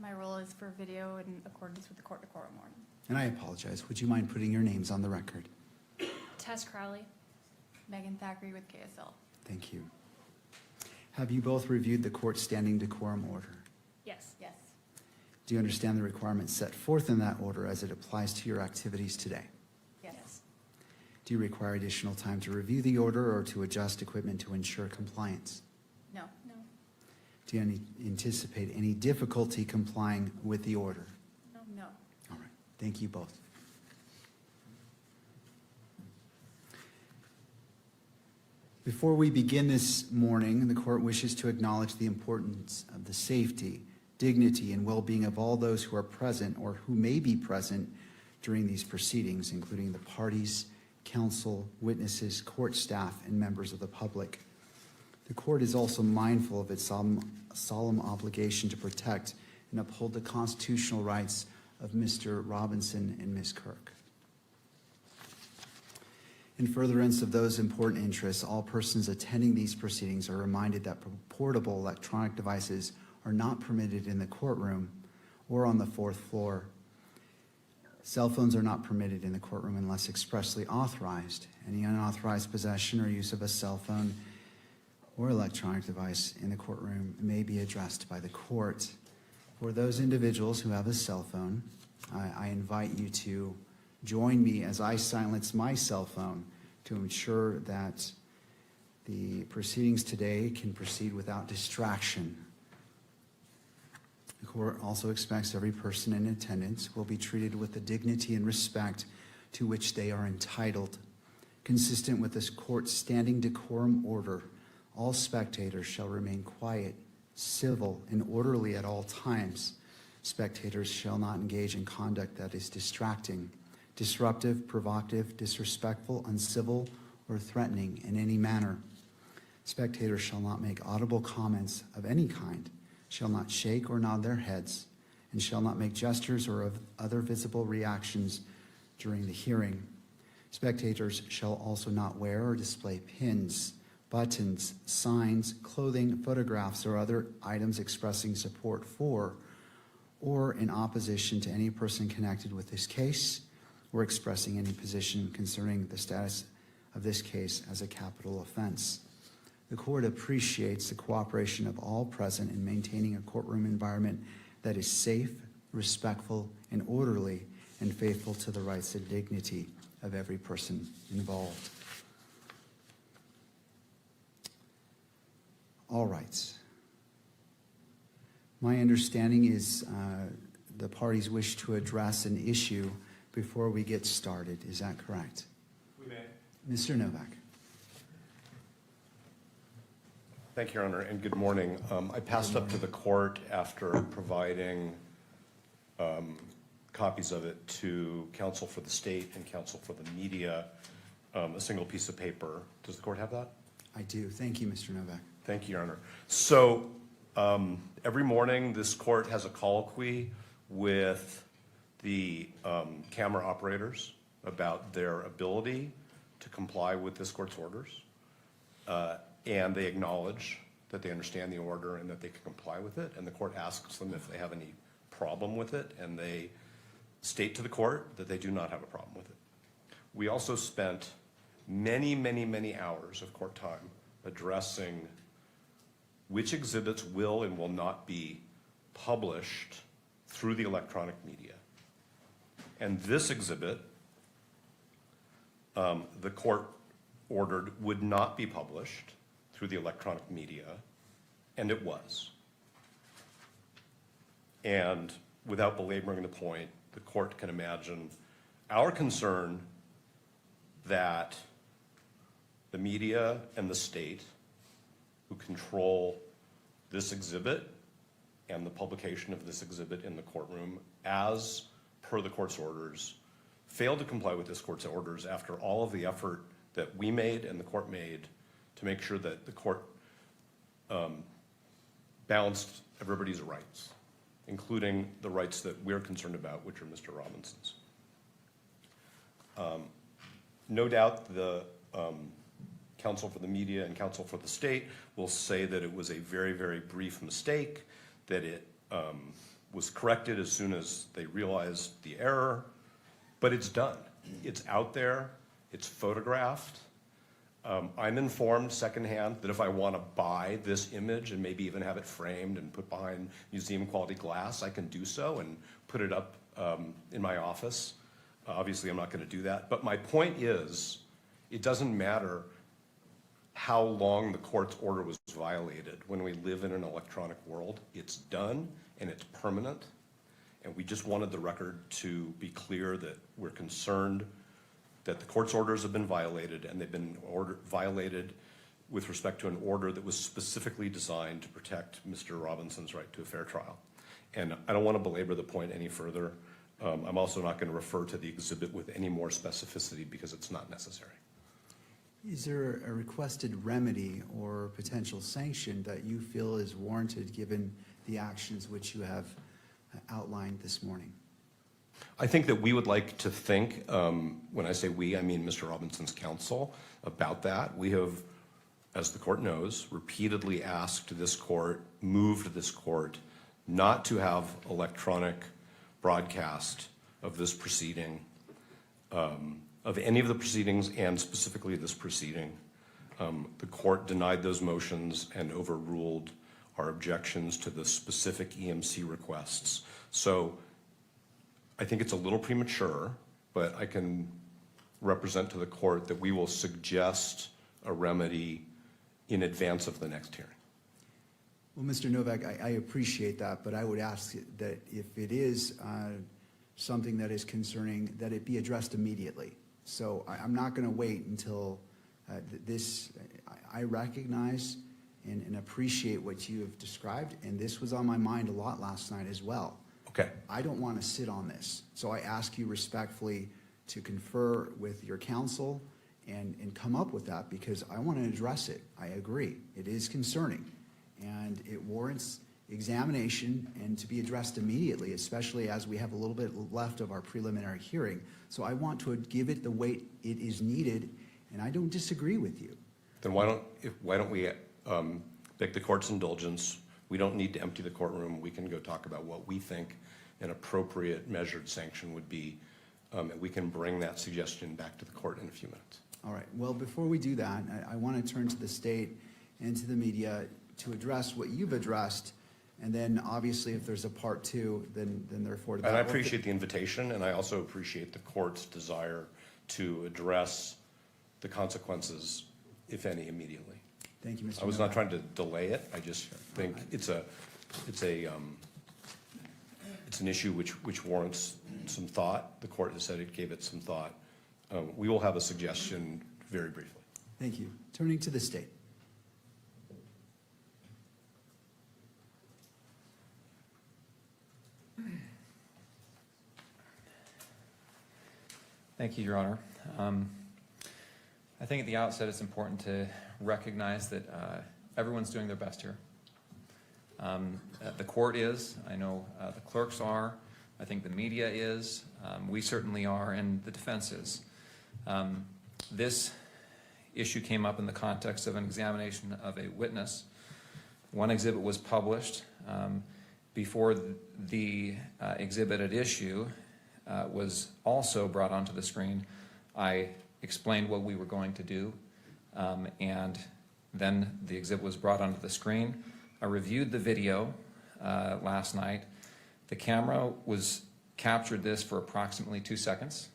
My role is for video in accordance with the court decorum order. And I apologize. Would you mind putting your names on the record? Tess Crowley. Megan Thackeray with KSL. Thank you. Have you both reviewed the court standing decorum order? Yes. Yes. Do you understand the requirements set forth in that order as it applies to your activities today? Yes. Do you require additional time to review the order or to adjust equipment to ensure compliance? No. No. Do you anticipate any difficulty complying with the order? No. All right. Thank you both. Before we begin this morning, the court wishes to acknowledge the importance of the safety, dignity, and well-being of all those who are present or who may be present during these proceedings, including the parties, counsel, witnesses, court staff, and members of the public. The court is also mindful of its solemn obligation to protect and uphold the constitutional rights of Mr. Robinson and Ms. Kirk. In furtherance of those important interests, all persons attending these proceedings are reminded that portable electronic devices are not permitted in the courtroom or on the fourth floor. Cell phones are not permitted in the courtroom unless expressly authorized. Any unauthorized possession or use of a cell phone or electronic device in the courtroom may be addressed by the court. For those individuals who have a cell phone, I invite you to join me as I silence my cell phone to ensure that the proceedings today can proceed without distraction. The court also expects every person in attendance will be treated with the dignity and respect to which they are entitled. Consistent with this court's standing decorum order, all spectators shall remain quiet, civil, and orderly at all times. Spectators shall not engage in conduct that is distracting, disruptive, provocative, disrespectful, uncivil, or threatening in any manner. Spectators shall not make audible comments of any kind, shall not shake or nod their heads, and shall not make gestures or of other visible reactions during the hearing. Spectators shall also not wear or display pins, buttons, signs, clothing, photographs, or other items expressing support for or in opposition to any person connected with this case, or expressing any position concerning the status of this case as a capital offense. The court appreciates the cooperation of all present in maintaining a courtroom environment that is safe, respectful, and orderly, and faithful to the rights and dignity of every person involved. All right. My understanding is the parties wish to address an issue before we get started. Is that correct? We may. Mr. Novak. Thank you, Your Honor, and good morning. I passed up to the court after providing copies of it to counsel for the state and counsel for the media, a single piece of paper. Does the court have that? I do. Thank you, Mr. Novak. Thank you, Your Honor. So every morning, this court has a colloquy with the camera operators about their ability to comply with this court's orders. And they acknowledge that they understand the order and that they can comply with it. And the court asks them if they have any problem with it, and they state to the court that they do not have a problem with it. We also spent many, many, many hours of court time addressing which exhibits will and will not be published through the electronic media. And this exhibit, the court ordered would not be published through the electronic media, and it was. And without belaboring the point, the court can imagine our concern that the media and the state who control this exhibit and the publication of this exhibit in the courtroom as per the court's orders failed to comply with this court's orders after all of the effort that we made and the court made to make sure that the court balanced everybody's rights, including the rights that we're concerned about, which are Mr. Robinson's. No doubt the counsel for the media and counsel for the state will say that it was a very, very brief mistake, that it was corrected as soon as they realized the error, but it's done. It's out there, it's photographed. I'm informed secondhand that if I want to buy this image and maybe even have it framed and put behind museum quality glass, I can do so and put it up in my office. Obviously, I'm not going to do that. But my point is, it doesn't matter how long the court's order was violated. When we live in an electronic world, it's done and it's permanent. And we just wanted the record to be clear that we're concerned that the court's orders have been violated, and they've been violated with respect to an order that was specifically designed to protect Mr. Robinson's right to a fair trial. And I don't want to belabor the point any further. I'm also not going to refer to the exhibit with any more specificity because it's not necessary. Is there a requested remedy or potential sanction that you feel is warranted given the actions which you have outlined this morning? I think that we would like to think, when I say we, I mean Mr. Robinson's counsel, about that. We have, as the court knows, repeatedly asked this court, moved this court, not to have electronic broadcast of this proceeding, of any of the proceedings, and specifically this proceeding. The court denied those motions and overruled our objections to the specific EMC requests. So I think it's a little premature, but I can represent to the court that we will suggest a remedy in advance of the next hearing. Well, Mr. Novak, I appreciate that, but I would ask that if it is something that is concerning, that it be addressed immediately. So I'm not going to wait until this. I recognize and appreciate what you have described, and this was on my mind a lot last night as well. Okay. I don't want to sit on this. So I ask you respectfully to confer with your counsel and come up with that, because I want to address it. I agree. It is concerning, and it warrants examination and to be addressed immediately, especially as we have a little bit left of our preliminary hearing. So I want to give it the weight it is needed, and I don't disagree with you. Then why don't we beg the court's indulgence? We don't need to empty the courtroom. We can go talk about what we think an appropriate measured sanction would be, and we can bring that suggestion back to the court in a few minutes. All right. Well, before we do that, I want to turn to the state and to the media to address what you've addressed, and then obviously if there's a part two, then therefore. And I appreciate the invitation, and I also appreciate the court's desire to address the consequences, if any, immediately. Thank you, Mr. I was Novak. not trying to delay it. I just think it's an issue which warrants some thought. The court has said it gave it some thought. We will have a suggestion very briefly. Thank you. Turning to the state. Thank you, Your Honor. I think at the outset it's important to recognize that everyone's doing their best here. The court is, I know the clerks are, I think the media is, we certainly are, and the defense is. This issue came up in the context of an examination of a witness. One exhibit was published. Before the exhibit at issue was also brought onto the screen, I explained what we were going to do, and then the exhibit was brought onto the screen. I reviewed the video last night. The camera captured this for approximately 2 seconds.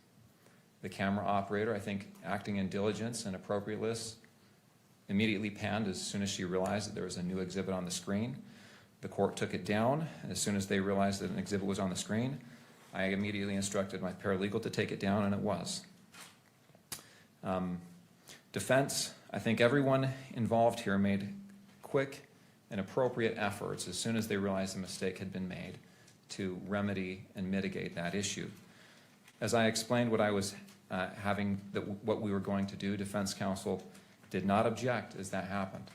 The camera operator, I think acting in diligence and appropriateness, immediately panned as soon as she realized that there was a new exhibit on the screen. The court took it down. As soon as they realized that an exhibit was on the screen, I immediately instructed my paralegal to take it down, and it was. Defense, I think everyone involved here made quick and appropriate efforts as soon as they realized a mistake had been made to remedy and mitigate that issue. As I explained what I was what we were going to do, defense counsel did not object as that happened.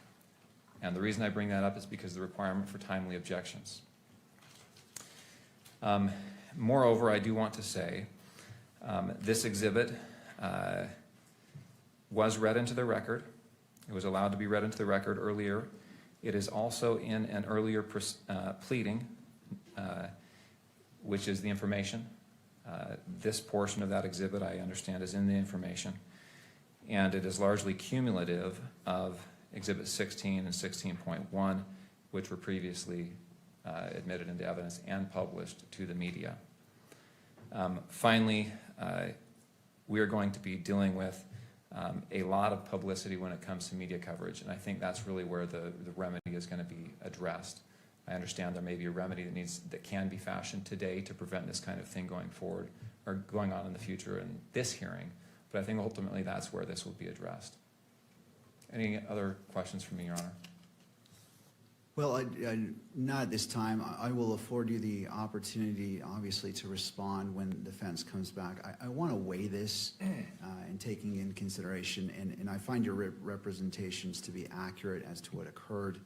And the reason I bring that up is because of the requirement for timely objections. Moreover, I do want to say this exhibit was read into the record. It was allowed to be read into the record earlier. It is also in an earlier pleading which is the information. This portion of that exhibit, I understand, is in the information, and it is largely cumulative of Exhibit 16 and 16.1, which were previously admitted into evidence and published to the media. Finally, we are going to be dealing with a lot of publicity when it comes to media coverage, and I think that's really where the remedy is going to be addressed. I understand there may be a remedy that can be fashioned today to prevent this kind of thing going forward or going on in the future in this hearing, but I think ultimately that's where this will be addressed. Any other questions from me, Your Honor? Well, not at this time. I will afford you the opportunity, obviously, to respond when the defense comes back. I want to weigh this and taking in consideration, and I find your representations to be accurate as to what occurred.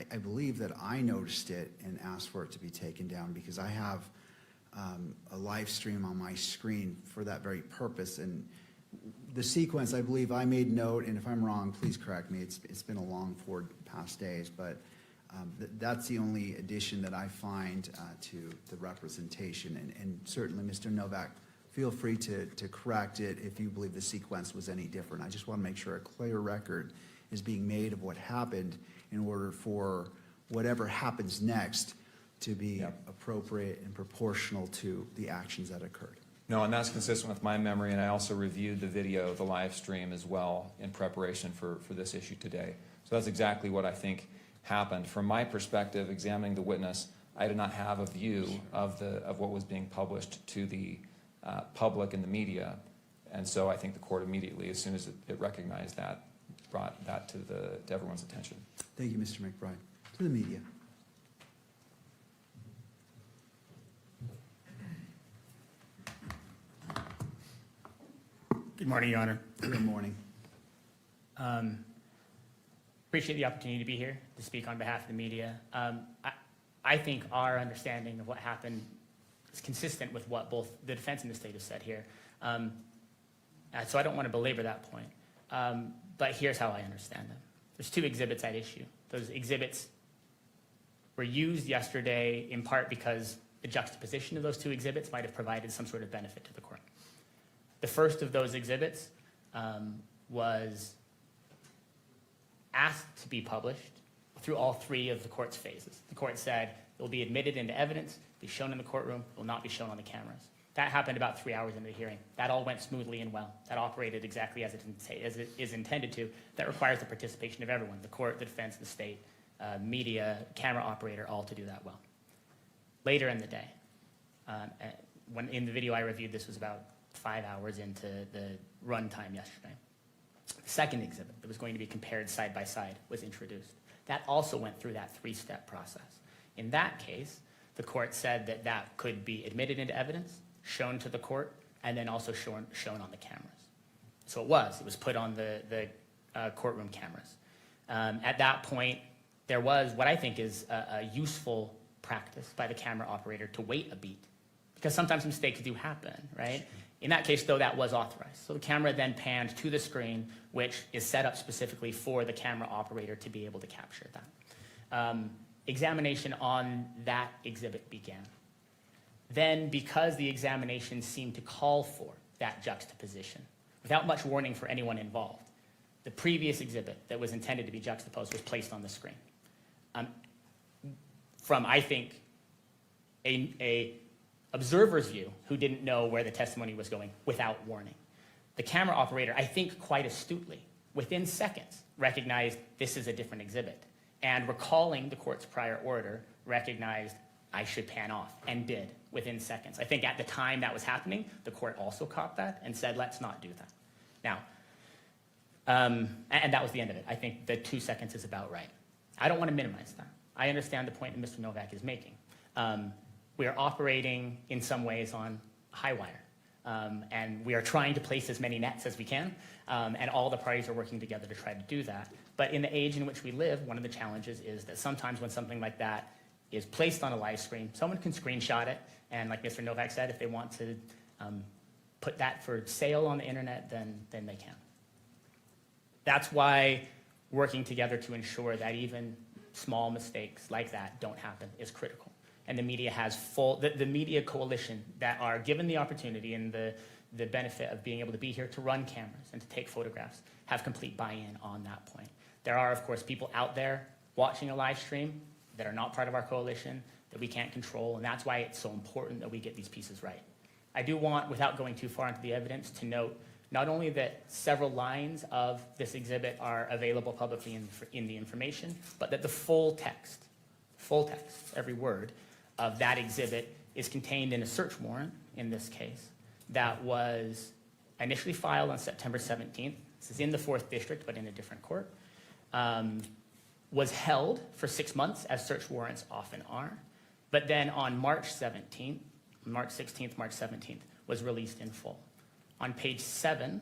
I believe that I noticed it and asked for it to be taken down because I have a live stream on my screen for that very purpose. And the sequence, I believe I made note, and if I'm wrong, please correct me. It's been a long 4 past days, but that's the only addition that I find to the representation. And certainly, Mr. Novak, feel free to correct it if you believe the sequence was any different. I just want to make sure a clear record is being made of what happened in order for whatever happens next to be appropriate and proportional to the actions that occurred. No, and that's consistent with my memory, and I also reviewed the video, the live stream as well in preparation for this issue today. So that's exactly what I think happened. From my perspective, examining the witness, I did not have a view of what was being published to the public and the media, and so I think the court immediately, as soon as it recognized that, brought that to everyone's attention. Thank you, Mr. McBride. To the media. Good morning, Your Honor. Good morning. Appreciate the opportunity to be here to speak on behalf of the media. I think our understanding of what happened is consistent with what both the defense and the state have said here. So I don't want to belabor that point. But here's how I understand them. There's 2 exhibits at issue. Those exhibits were used yesterday in part because the juxtaposition of those 2 exhibits might have provided some sort of benefit to the court. The first of those exhibits was asked to be published through all 3 of the court's phases. The court said it will be admitted into evidence, be shown in the courtroom, will not be shown on the cameras. That happened about 3 hours into the hearing. That all went smoothly and well. That operated exactly as it is intended to. That requires the participation of everyone, the court, the defense, the state, media, camera operator, all to do that well. Later in the day, when in the video I reviewed, this was about 5 hours into the runtime yesterday. The second exhibit that was going to be compared side by side was introduced. That also went through that 3-step process. In that case, the court said that that could be admitted into evidence, shown to the court, and then also shown on the cameras. So it was put on the courtroom cameras. At that point, there was what I think is a useful practice by the camera operator to wait a beat, because sometimes mistakes do happen, right? In that case, though, that was authorized. So the camera then panned to the screen, which is set up specifically for the camera operator to be able to capture that. Examination on that exhibit began. Then, because the examination seemed to call for that juxtaposition, without much warning for anyone involved, the previous exhibit that was intended to be juxtaposed was placed on the screen. From, I think, a observer's view who didn't know where the testimony was going without warning. The camera operator, I think quite astutely, within seconds, recognized this is a different exhibit, and recalling the court's prior order, recognized I should pan off, and did within seconds. I think at the time that was happening, the court also caught that and said, let's not do that. Now, and that was the end of it. I think the 2 seconds is about right. I don't want to minimize that. I understand the point that Mr. Novak is making. We are operating in some ways on high wire, and we are trying to place as many nets as we can, and all the parties are working together to try to do that. But in the age in which we live, one of the challenges is that sometimes when something like that is placed on a live stream, someone can screenshot it, and like Mr. Novak said, if they want to put that for sale on the internet, then they can. That's why working together to ensure that even small mistakes like that don't happen is critical. and the media has the media coalition that are given the opportunity and the benefit of being able to be here to run cameras and to take photographs have complete buy-in on that point. There are, of course, people out there watching a live stream that are not part of our coalition that we can't control, and that's why it's so important that we get these pieces right. I do want, without going too far into the evidence, to note not only that several lines of this exhibit are available publicly in the information, but that the full text, every word of that exhibit is contained in a search warrant, in this case, that was initially filed on September 17th. This is in the 4th District, but in a different court. Was held for 6 months, as search warrants often are, but then on March 16th, March 17th, was released in full. On page 7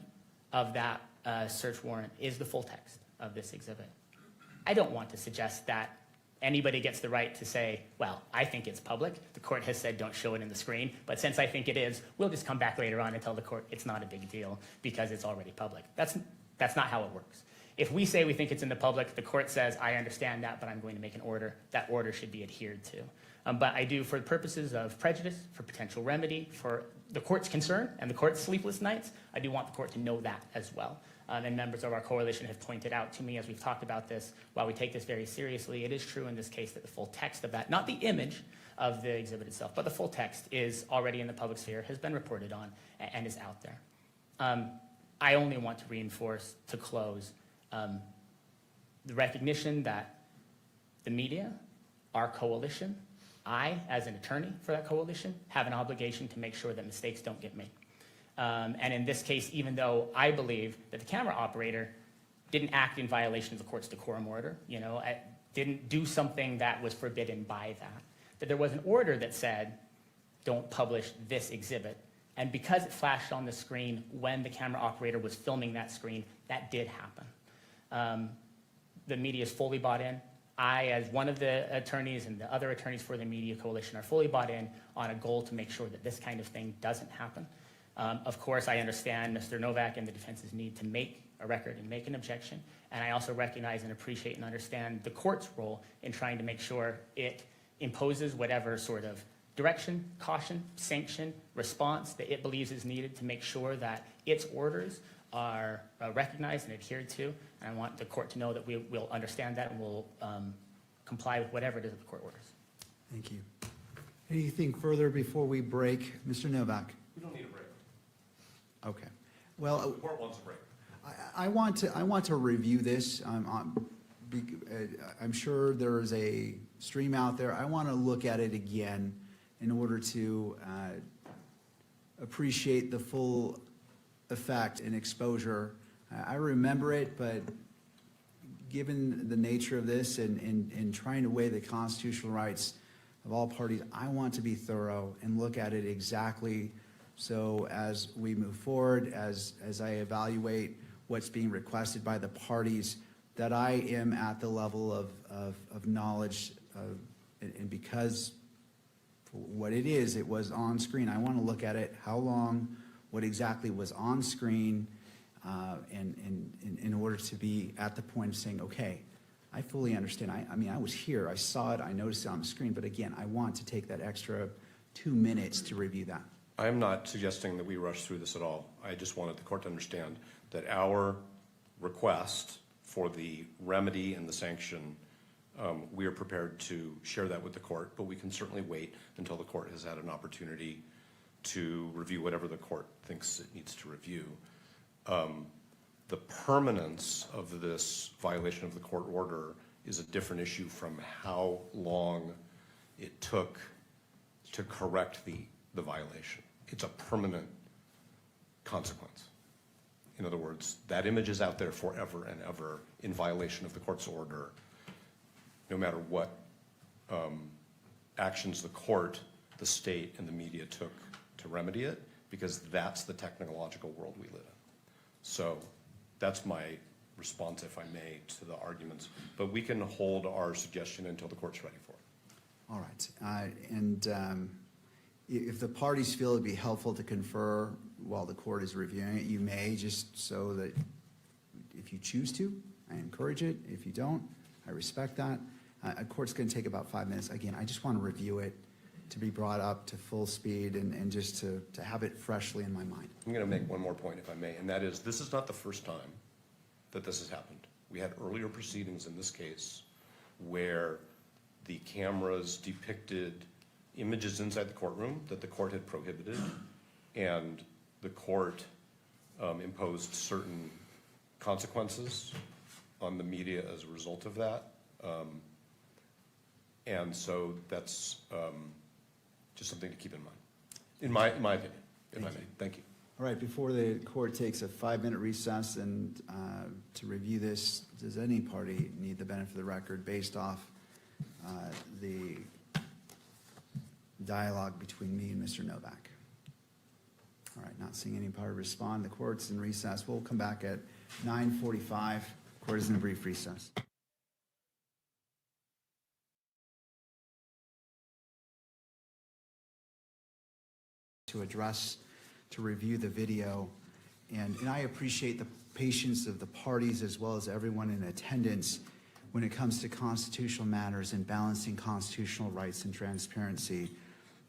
of that search warrant is the full text of this exhibit. I don't want to suggest that anybody gets the right to say, well, I think it's public. The court has said don't show it in the screen, but since I think it is, we'll just come back later on and tell the court it's not a big deal because it's already public. That's not how it works. If we say we think it's in the public, the court says, I understand that, but I'm going to make an order. That order should be adhered to. But I do, for the purposes of prejudice, for potential remedy, for the court's concern and the court's sleepless nights, I do want the court to know that as well. And members of our coalition have pointed out to me as we've talked about this, while we take this very seriously, it is true in this case that the full text of that, not the image of the exhibit itself, but the full text is already in the public sphere, has been reported on, and is out there. I only want to reinforce, to close, the recognition that the media, our coalition, I, as an attorney for that coalition, have an obligation to make sure that mistakes don't get made. And in this case, even though I believe that the camera operator didn't act in violation of the court's decorum order, didn't do something that was forbidden by that there was an order that said, don't publish this exhibit. And because it flashed on the screen when the camera operator was filming that screen, that did happen. The media is fully bought in. I, as one of the attorneys and the other attorneys for the media coalition, are fully bought in on a goal to make sure that this kind of thing doesn't happen. Of course, I understand Mr. Novak and the defense's need to make a record and make an objection, and I also recognize and appreciate and understand the court's role in trying to make sure it imposes whatever sort of direction, caution, sanction, response that it believes is needed to make sure that its orders are recognized and adhered to. And I want the court to know that we will understand that and will comply with whatever it is that the court orders. Thank you. Anything further before we break? Mr. Novak? We don't need a break. Okay. Well, The court wants a break. I want to review this. I'm sure there is a stream out there. I want to look at it again in order to appreciate the full effect and exposure. I remember it, but given the nature of this and trying to weigh the constitutional rights of all parties, I want to be thorough and look at it exactly. So as we move forward, as I evaluate what's being requested by the parties, that I am at the level of knowledge and because for what it is, it was on screen. I want to look at it, how long, what exactly was on screen, and in order to be at the point of saying, okay, I fully understand. I mean, I was here, I saw it, I noticed it on the screen, but again, I want to take that extra 2 minutes to review that. I am not suggesting that we rush through this at all. I just wanted the court to understand that our request for the remedy and the sanction, we are prepared to share that with the court, but we can certainly wait until the court has had an opportunity to review whatever the court thinks it needs to review. The permanence of this violation of the court order is a different issue from how long it took to correct the violation. It's a permanent consequence. In other words, that image is out there forever and ever in violation of the court's order, no matter what actions the court, the state, and the media took to remedy it, because that's the technological world we live in. So that's my response, if I may, to the arguments. But we can hold our suggestion until the court's ready for it. All right. If the parties feel it'd be helpful to confer while the court is reviewing it, you may, just so that if you choose to, I encourage it. If you don't, I respect that. A court's going to take about 5 minutes. Again, I just want to review it. to be brought up to full speed and just to have it freshly in my mind. I'm going to make one more point, if I may, and that is, this is not the first time that this has happened. We had earlier proceedings in this case where the cameras depicted images inside the courtroom that the court had prohibited, and the court imposed certain consequences on the media as a result of that. And so that's just something to keep in mind, in my opinion, if I may. Thank you. All right, before the court takes a 5-minute recess and to review this, does any party need the benefit of the record based off the dialogue between me and Mr. Novak? All right, not seeing any party respond. The court's in recess. We'll come back at 9:45. Court is in a brief recess. To address, to review the video, and I appreciate the patience of the parties as well as everyone in attendance when it comes to constitutional matters and balancing constitutional rights and transparency.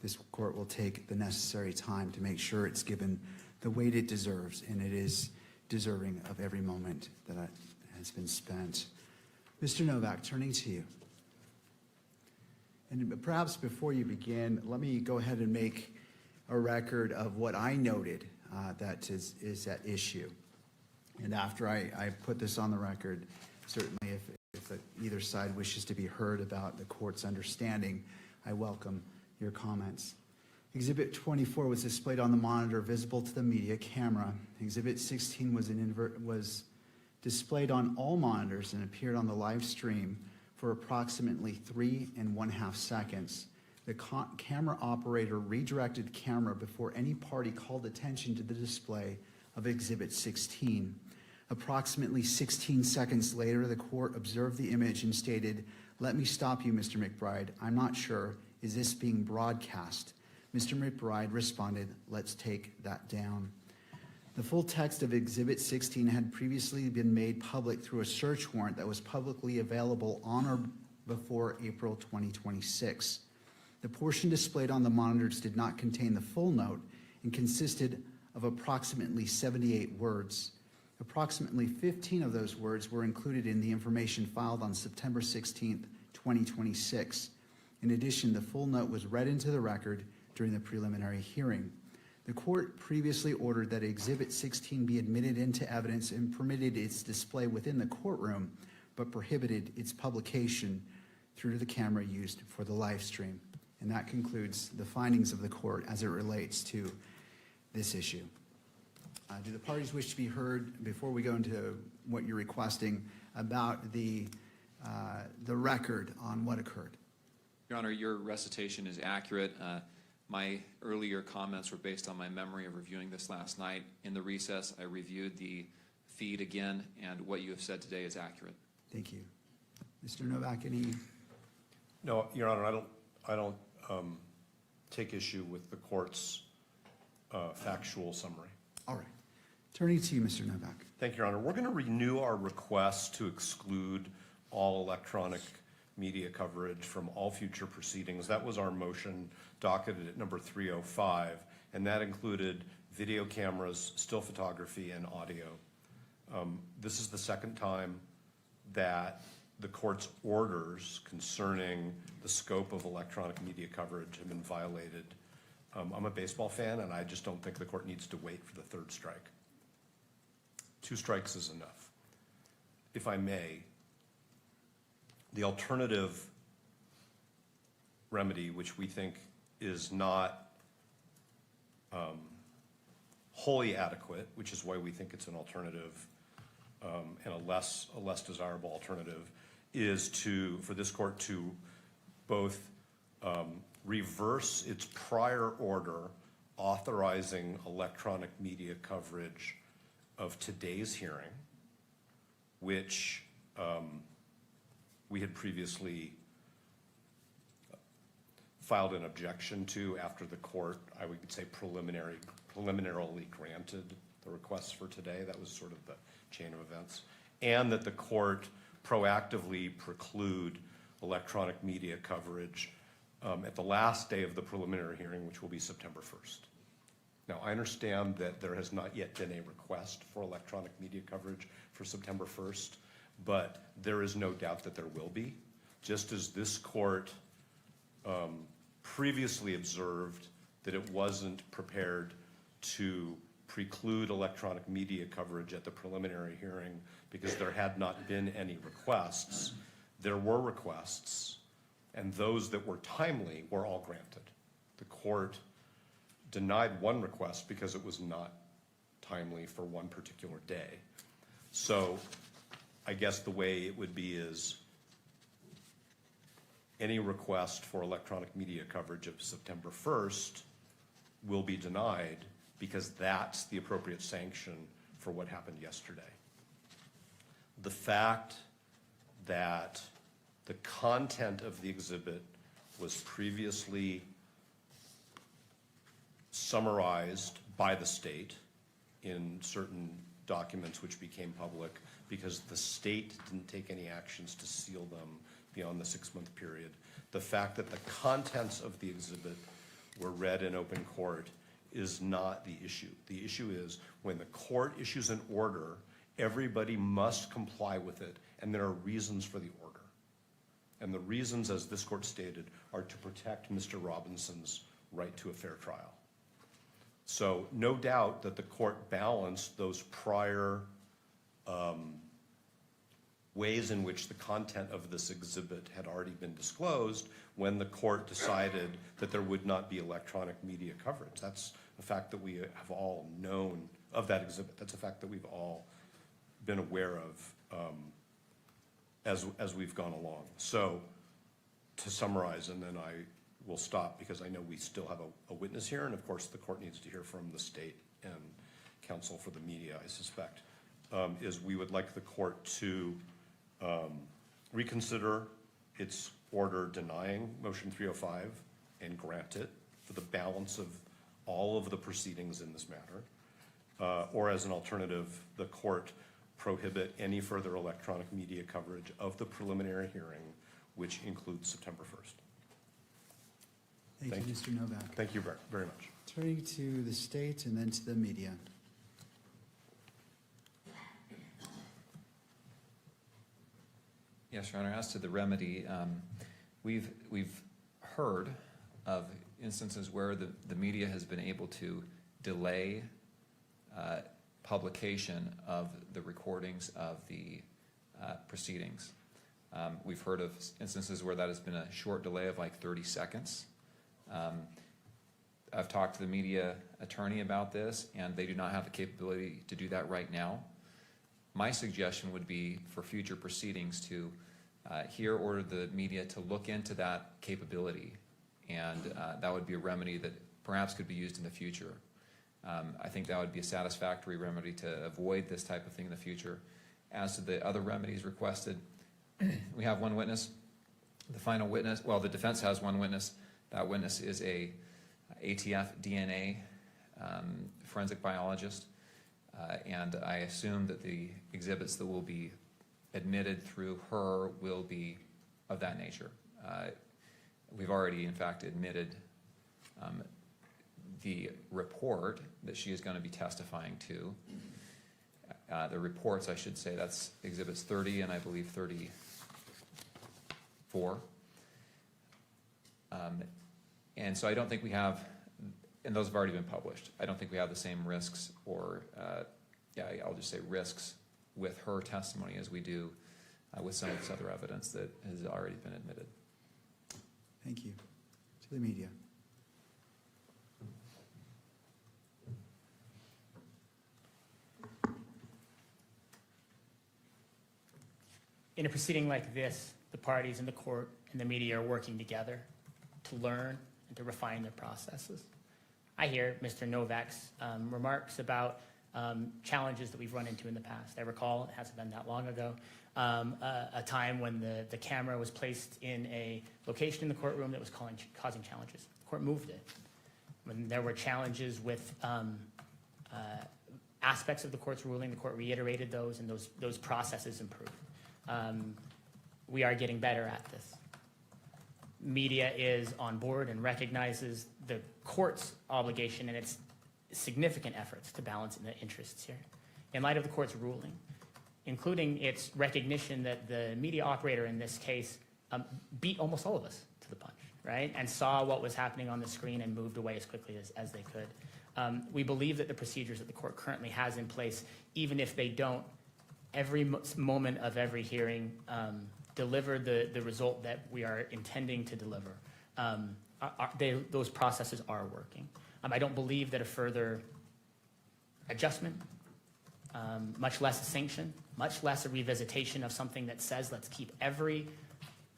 This court will take the necessary time to make sure it's given the weight it deserves, and it is deserving of every moment that has been spent. Mr. Novak, turning to you. And perhaps before you begin, let me go ahead and make a record of what I noted that is at issue. And after I put this on the record, certainly if either side wishes to be heard about the court's understanding, I welcome your comments. Exhibit 24 was displayed on the monitor visible to the media camera. Exhibit 16 was displayed on all monitors and appeared on the live stream for approximately 3.5 seconds. The camera operator redirected the camera before any party called attention to the display of Exhibit 16. Approximately 16 seconds later, the court observed the image and stated, "Let me stop you, Mr. McBride. I'm not sure. Is this being broadcast?" Mr. McBride responded, "Let's take that down." The full text of Exhibit 16 had previously been made public through a search warrant that was publicly available on or before April 2026. The portion displayed on the monitors did not contain the full note and consisted of approximately 78 words. Approximately 15 of those words were included in the information filed on September 16th, 2026. In addition, the full note was read into the record during the preliminary hearing. The court previously ordered that Exhibit 16 be admitted into evidence and permitted its display within the courtroom, but prohibited its publication through the camera used for the live stream. And that concludes the findings of the court as it relates to this issue. Do the parties wish to be heard before we go into what you're requesting about the record on what occurred? Your Honor, your recitation is accurate. My earlier comments were based on my memory of reviewing this last night. In the recess, I reviewed the feed again, and what you have said today is accurate. Thank you. Mr. Novak, any? No, Your Honor, I don't take issue with the court's factual summary. All right. Turning to you, Mr. Novak. Thank you, Your Honor. We're going to renew our request to exclude all electronic media coverage from all future proceedings. That was our motion docketed at number 305, and that included video cameras, still photography, and audio. This is the second time that the court's orders concerning the scope of electronic media coverage have been violated. I'm a baseball fan, and I just don't think the court needs to wait for the third strike. 2 strikes is enough. If I may, the alternative remedy, which we think is not wholly adequate, which is why we think it's an alternative and a less desirable alternative, is for this court to both reverse its prior order authorizing electronic media coverage of today's hearing, which we had previously filed an objection to after the court, I would say, preliminarily granted the requests for today. That was sort of the chain of events. And that the court proactively preclude electronic media coverage at the last day of the preliminary hearing, which will be September 1st. Now, I understand that there has not yet been a request for electronic media coverage for September 1st, but there is no doubt that there will be, just as this court previously observed that it wasn't prepared to preclude electronic media coverage at the preliminary hearing because there had not been any requests. There were requests, and those that were timely were all granted. The court denied one request because it was not timely for one particular day. So I guess the way it would be is any request for electronic media coverage of September 1st will be denied because that's the appropriate sanction for what happened yesterday. The fact that the content of the exhibit was previously summarized by the state in certain documents which became public because the state didn't take any actions to seal them beyond the 6-month period. The fact that the contents of the exhibit were read in open court is not the issue. The issue is when the court issues an order, everybody must comply with it, and there are reasons for the order. And the reasons, as this court stated, are to protect Mr. Robinson's right to a fair trial. So no doubt that the court balanced those prior ways in which the content of this exhibit had already been disclosed when the court decided that there would not be electronic media coverage. That's a fact that we have all known of that exhibit. That's a fact that we've all been aware of as we've gone along. So to summarize, and then I will stop because I know we still have a witness here, and of course the court needs to hear from the state and counsel for the media, I suspect, is we would like the court to reconsider its order denying Motion 305 and grant it for the balance of all of the proceedings in this matter, or as an alternative, the court prohibit any further electronic media coverage of the preliminary hearing, which includes September 1st. Thank you, Mr. Novak. Thank you very much. Turning to the state and then to the media. Yes, Your Honor, as to the remedy, we've heard of instances where the media has been able to delay publication of the recordings of the proceedings. We've heard of instances where that has been a short delay of like 30 seconds. I've talked to the media attorney about this, and they do not have the capability to do that right now. My suggestion would be for future proceedings to order the media to look into that capability, and that would be a remedy that perhaps could be used in the future. I think that would be a satisfactory remedy to avoid this type of thing in the future. As to the other remedies requested, we have one witness. The final witness, well, the defense has one witness. That witness is a ATF DNA forensic biologist, and I assume that the exhibits that will be admitted through her will be of that nature. We've already, in fact, admitted the report that she is going to be testifying to. The reports, I should say, that's exhibits 30 and I believe 34. And so I don't think we have, and those have already been published, I don't think we have the same risks or, I'll just say risks with her testimony as we do with some of this other evidence that has already been admitted. Thank you. To the media. In a proceeding like this, the parties in the court and the media are working together to learn and to refine their processes. I hear Mr. Novak's remarks about challenges that we've run into in the past. I recall, it hasn't been that long ago, a time when the camera was placed in a location in the courtroom that was causing challenges. The court moved it. When there were challenges with aspects of the court's ruling, the court reiterated those, and those processes improved. We are getting better at this. media is on board and recognizes the court's obligation and its significant efforts to balance the interests here. In light of the court's ruling, including its recognition that the media operator in this case beat almost all of us to the punch, right? And saw what was happening on the screen and moved away as quickly as they could. We believe that the procedures that the court currently has in place, even if they don't, every moment of every hearing, deliver the result that we are intending to deliver. Those processes are working. I don't believe that a further adjustment, much less a sanction, much less a revisitation of something that says let's keep every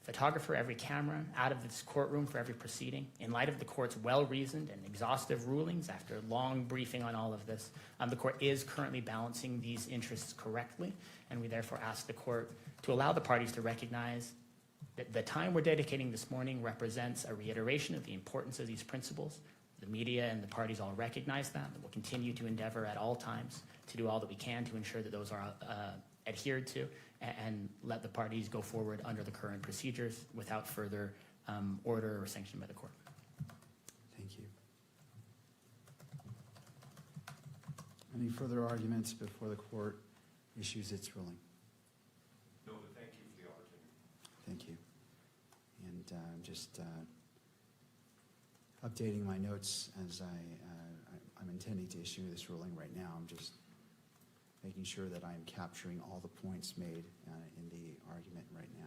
photographer, every camera out of this courtroom for every proceeding. In light of the court's well-reasoned and exhaustive rulings after long briefing on all of this, the court is currently balancing these interests correctly, and we therefore ask the court to allow the parties to recognize that the time we're dedicating this morning represents a reiteration of the importance of these principles. The media and the parties all recognize that, and we'll continue to endeavor at all times to do all that we can to ensure that those are adhered to, and let the parties go forward under the current procedures without further order or sanction by the court. Thank you. Any further arguments before the court issues its ruling? No, but thank you for the opportunity. Thank you. And just updating my notes as I'm intending to issue this ruling right now. I'm just making sure that I'm capturing all the points made in the argument right now.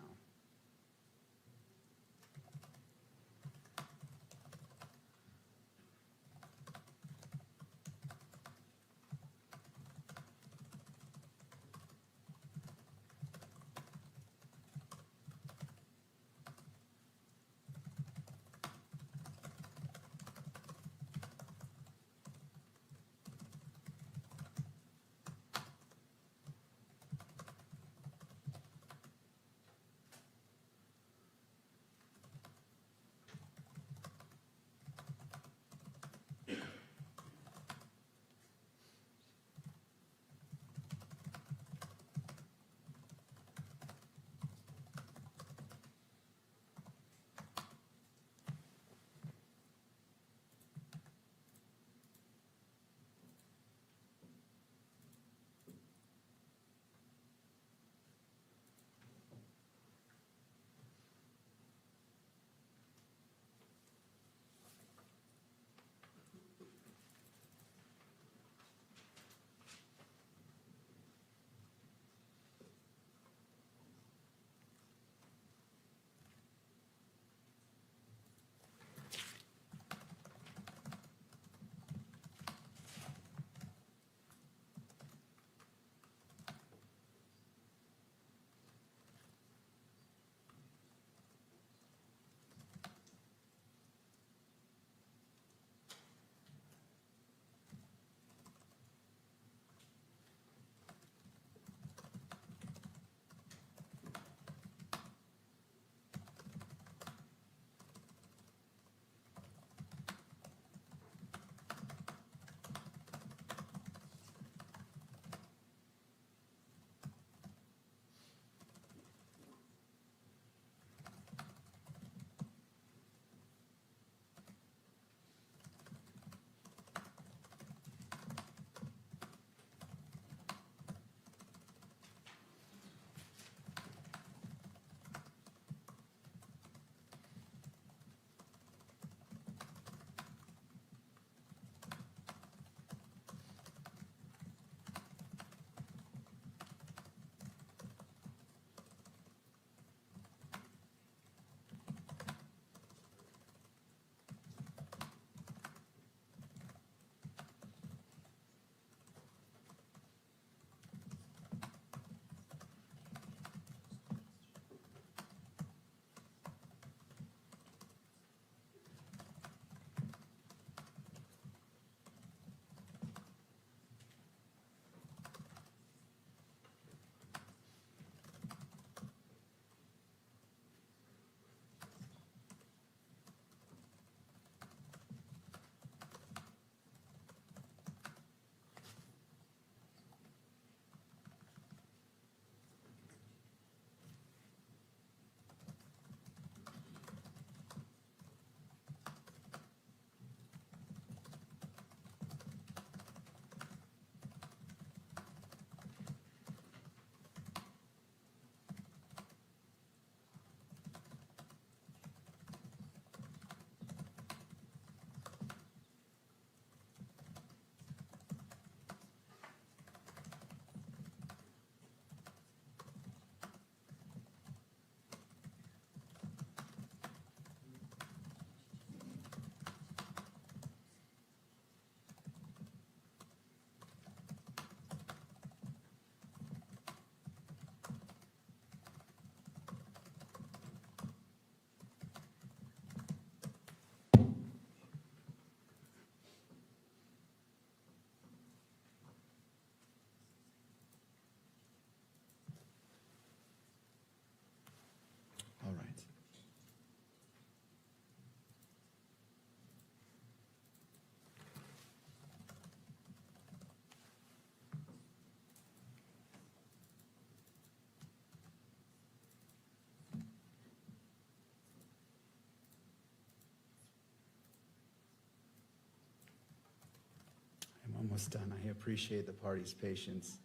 almost done. I appreciate the party's patience.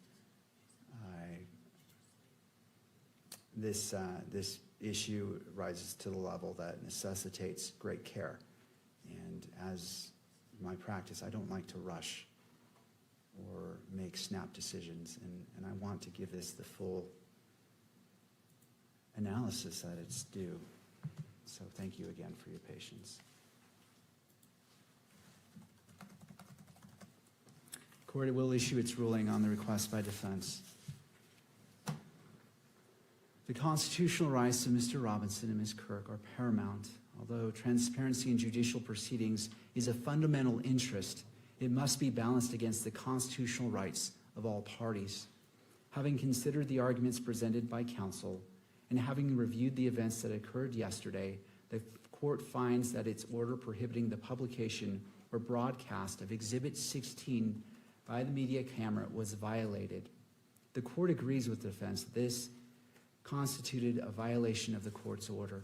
This issue rises to the level that necessitates great care. And as my practice, I don't like to rush or make snap decisions. And I want to give this the full analysis that it's due. So thank you again for your patience. Court will issue its ruling on the request by defense. The constitutional rights of Mr. Robinson and Ms. Kirk are paramount. Although transparency in judicial proceedings is a fundamental interest, it must be balanced against the constitutional rights of all parties. Having considered the arguments presented by counsel and having reviewed the events that occurred yesterday, the court finds that its order prohibiting the publication or broadcast of Exhibit 16 by the media camera was violated. The court agrees with the defense that this constituted a violation of the court's order.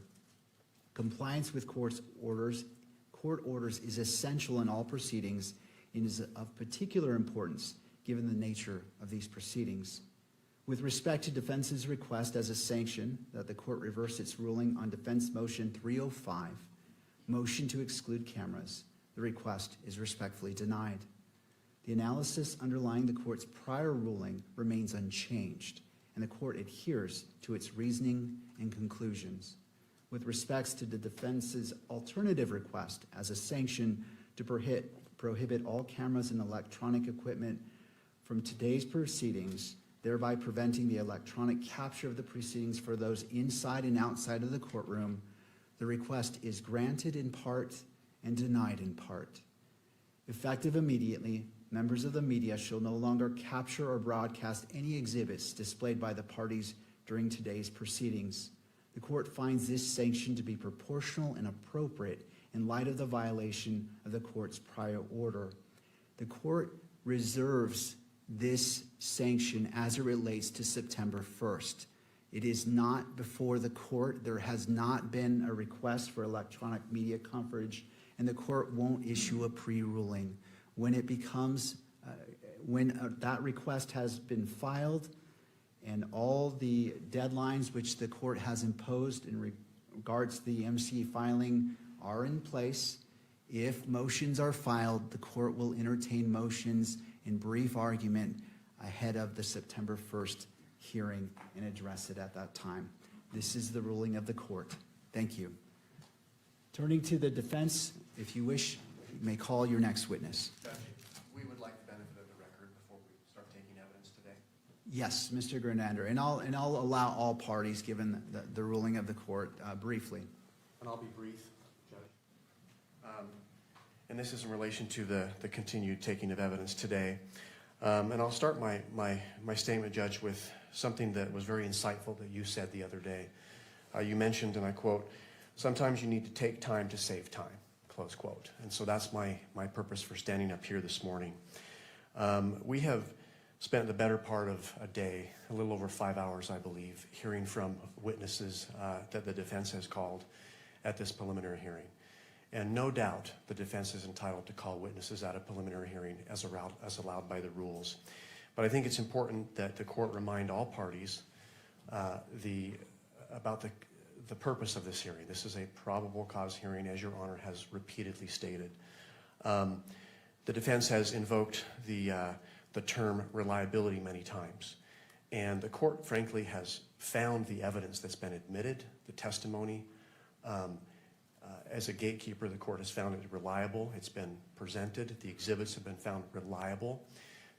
Compliance with court orders is essential in all proceedings and is of particular importance given the nature of these proceedings. With respect to defense's request as a sanction that the court reverse its ruling on defense motion 305, motion to exclude cameras, the request is respectfully denied. The analysis underlying the court's prior ruling remains unchanged, and the court adheres to its reasoning and conclusions. With respects to the defense's alternative request as a sanction to prohibit all cameras and electronic equipment from today's proceedings, thereby preventing the electronic capture of the proceedings for those inside and outside of the courtroom, the request is granted in part and denied in part. Effective immediately, members of the media shall no longer capture or broadcast any exhibits displayed by the parties during today's proceedings. The court finds this sanction to be proportional and appropriate in light of the violation of the court's prior order. The court reserves this sanction as it relates to September 1st. It is not before the court. There has not been a request for electronic media coverage, and the court won't issue a pre-ruling. When it becomes, that request has been filed and all the deadlines which the court has imposed in regards to the MC filing are in place, if motions are filed, the court will entertain motions in brief argument ahead of the September 1st hearing and address it at that time. This is the ruling of the court. Thank you. Turning to the defense, if you wish, you may call your next witness. Judge, we would like the benefit of the record before we start taking evidence today. Yes, Mr. Grenander, and I'll allow all parties, given the ruling of the court, briefly. And I'll be brief, Judge. And this is in relation to the continued taking of evidence today. And I'll start my statement, Judge, with something that was very insightful that you said the other day. You mentioned, and I quote, "Sometimes you need to take time to save time," close quote. And so that's my purpose for standing up here this morning. We have spent the better part of a day, a little over 5 hours, I believe, hearing from witnesses that the defense has called at this preliminary hearing. And no doubt the defense is entitled to call witnesses at a preliminary hearing as allowed by the rules. But I think it's important that the court remind all parties about the purpose of this hearing. This is a probable cause hearing, as Your Honor has repeatedly stated. The defense has invoked the term reliability many times. And the court, frankly, has found the evidence that's been admitted, the testimony. As a gatekeeper, the court has found it reliable. It's been presented. The exhibits have been found reliable.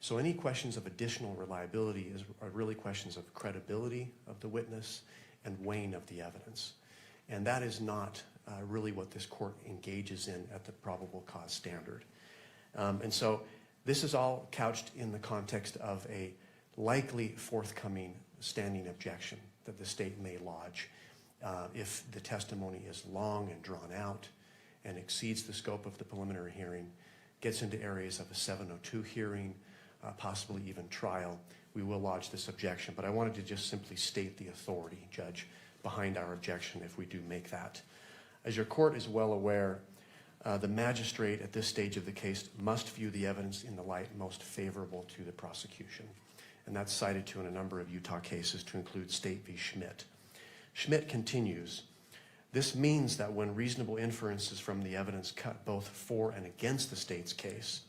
So any questions of additional reliability are really questions of credibility of the witness and weighing of the evidence. And that is not really what this court engages in at the probable cause standard. And so this is all couched in the context of a likely forthcoming standing objection that the state may lodge if the testimony is long and drawn out and exceeds the scope of the preliminary hearing, gets into areas of a 702 hearing, possibly even trial. We will lodge this objection, but I wanted to just simply state the authority, Judge, behind our objection if we do make that. As your court is well aware, The magistrate at this stage of the case must view the evidence in the light most favorable to the prosecution. And that's cited to in a number of Utah cases, to include State v. Schmidt. Schmidt continues, this means that when reasonable inferences from the evidence cut both for and against the state's case,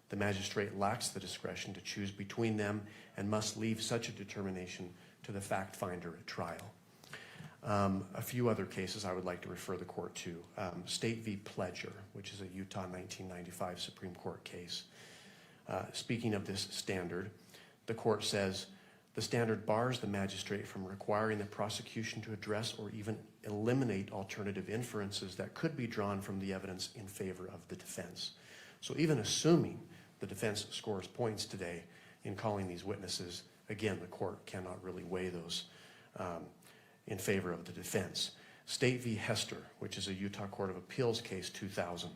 the magistrate lacks the discretion to choose between them and must leave such a determination to the fact finder at trial. A few other cases I would like to refer the court to. State v. Pledger, which is a Utah 1995 Supreme Court case. Speaking of this standard, the court says, the standard bars the magistrate from requiring the prosecution to address or even eliminate alternative inferences that could be drawn from the evidence in favor of the defense. So even assuming the defense scores points today in calling these witnesses, again, the court cannot really weigh those in favor of the defense. State v. Hester, which is a Utah Court of Appeals case 2000,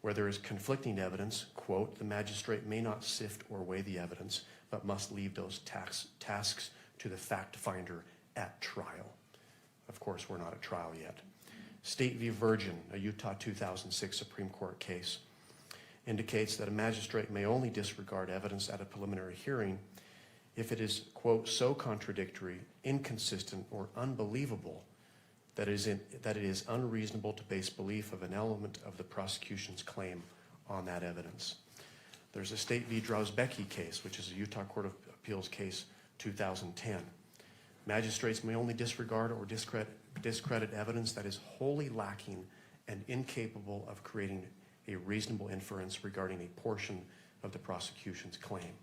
where there is conflicting evidence, quote, the magistrate may not sift or weigh the evidence, but must leave those tasks to the fact finder at trial. Of course, we're not at trial yet. State v. Virgin, a Utah 2006 Supreme Court case, indicates that a magistrate may only disregard evidence at a preliminary hearing if it is, quote, so contradictory, inconsistent, or unbelievable that it is unreasonable to base belief of an element of the prosecution's claim on that evidence. There's a State v. Drozbecki case, which is a Utah Court of Appeals case 2010. Magistrates may only disregard or discredit evidence that is wholly lacking and incapable of creating a reasonable inference regarding a portion of the prosecution's claim,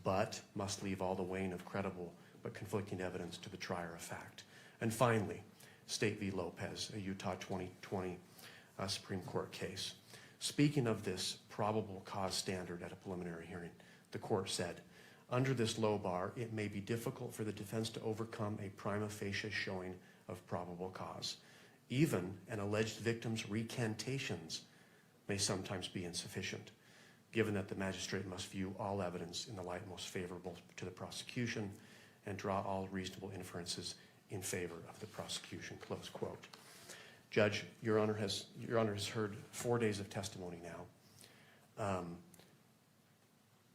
but must leave all the weighing of credible but conflicting evidence to the trier of fact. And finally, State v. Lopez, a Utah 2020 Supreme Court case. Speaking of this probable cause standard at a preliminary hearing, the court said, under this low bar, it may be difficult for the defense to overcome a prima facie showing of probable cause. Even an alleged victim's recantations may sometimes be insufficient, given that the magistrate must view all evidence in the light most favorable to the prosecution and draw all reasonable inferences in favor of the prosecution, close quote. Judge, Your Honor has heard 4 days of testimony now.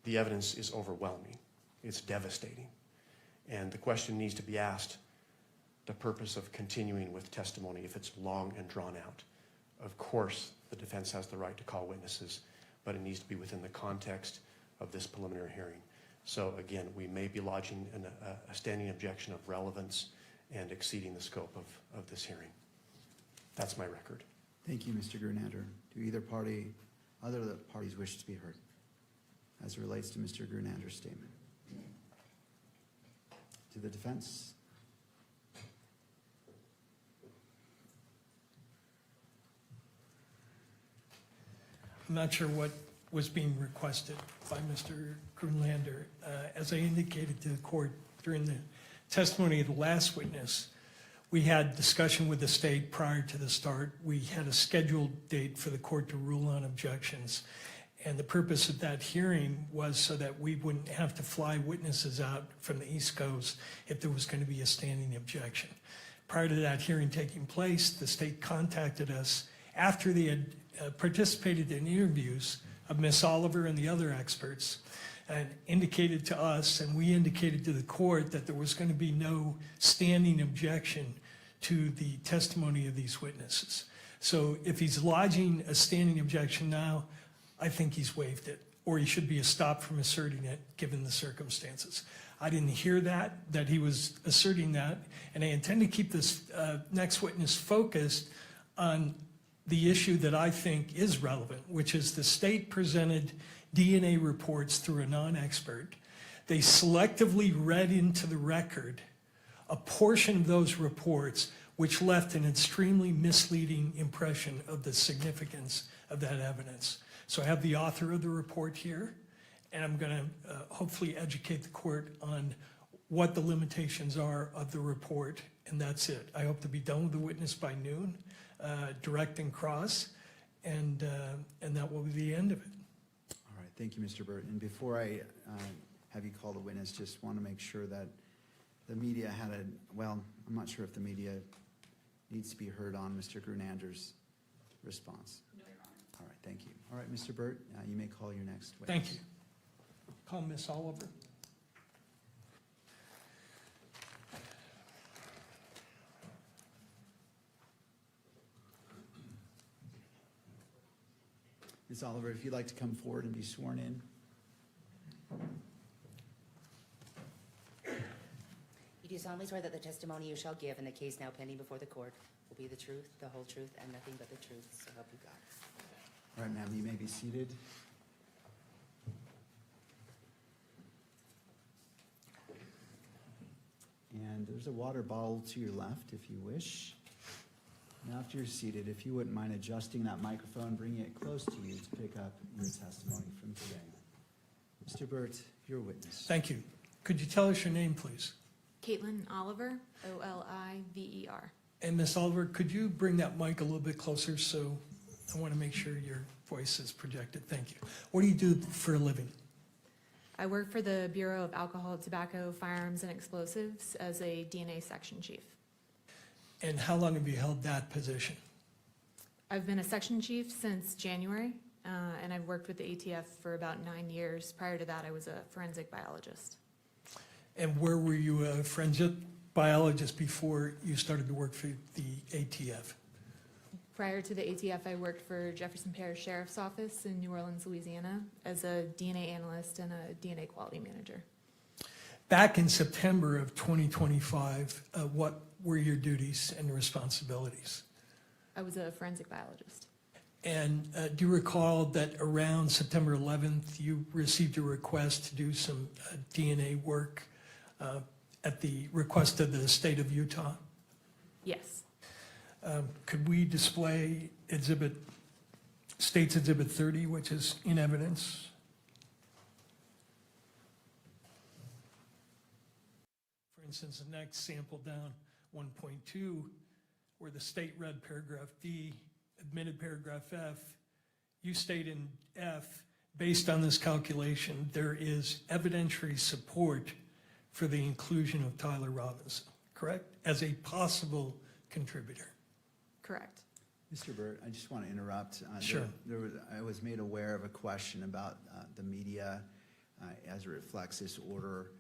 The evidence is overwhelming. It's devastating. And the question needs to be asked, the purpose of continuing with testimony if it's long and drawn out. Of course, the defense has the right to call witnesses, but it needs to be within the context of this preliminary hearing. So again, we may be lodging a standing objection of relevance and exceeding the scope of this hearing. That's my record. Thank you, Mr. Grunander. Do other of the parties wish to be heard as it relates to Mr. Grunander's statement? To the defense? I'm not sure what was being requested by Mr. Grunlander. As I indicated to the court during the testimony of the last witness, we had discussion with the state prior to the start. We had a scheduled date for the court to rule on objections. And the purpose of that hearing was so that we wouldn't have to fly witnesses out from the East Coast if there was going to be a standing objection. Prior to that hearing taking place, the state contacted us after they had participated in interviews of Ms. Oliver and the other experts, and indicated to us, and we indicated to the court, that there was going to be no standing objection to the testimony of these witnesses. So if he's lodging a standing objection now, I think he's waived it, or he should be stopped from asserting it given the circumstances. I didn't hear that he was asserting that, and I intend to keep this next witness focused on the issue that I think is relevant, which is the state presented DNA reports through a non-expert. They selectively read into the record a portion of those reports which left an extremely misleading impression of the significance of that evidence. So I have the author of the report here, and I'm going to hopefully educate the court on what the limitations are of the report, and that's it. I hope to be done with the witness by noon, direct and cross, and that will be the end of it. All right, thank you, Mr. Burt. And before I have you call the witness, just want to make sure that the media had I'm not sure if the media needs to be heard on Mr. Grunander's response. No, Your Honor. thank you. All right, Mr. Burt, you may call your next witness. Thank you. Call Miss Oliver. Ms. Oliver, if you'd like to come forward and be sworn in. You do solemnly swear that the testimony you shall give in the case now pending before the court will be the truth, the whole truth, and nothing but the truth, so help you God. All right, ma'am, you may be seated. And there's a water bottle to your left if you wish. Now, after you're seated, if you wouldn't mind adjusting that microphone, bringing it close to you to pick up your testimony from today. Mr. Burt, your witness. Thank you. Could you tell us your name, please? Caitlin Oliver, Oliver. And Miss Oliver, could you bring that mic a little bit closer so I want to make sure your voice is projected? Thank you. What do you do for a living? I work for the Bureau of Alcohol, Tobacco, Firearms, and Explosives as a DNA section chief. And how long have you held that position? I've been a section chief since January, and I've worked with the ATF for about 9 years. Prior to that, I was a forensic biologist. And where were you a forensic biologist before you started to work for the ATF? Prior to the ATF, I worked for Jefferson Parish Sheriff's Office in New Orleans, Louisiana, as a DNA analyst and a DNA quality manager. Back in September of 2025, what were your duties and responsibilities? I was a forensic biologist. And do you recall that around September 11th, you received a request to do some DNA work at the request of the state of Utah? Yes. Could we display State's Exhibit 30, which is in evidence? For instance, the next sample down, 1.2, where the state read paragraph D, admitted paragraph F, you state in F, based on this calculation, there is evidentiary support for the inclusion of Tyler Robinson, correct? As a possible contributor. Correct. Mr. Burt, I just want to interrupt. Sure. I was made aware of a question about the media as it reflects this order.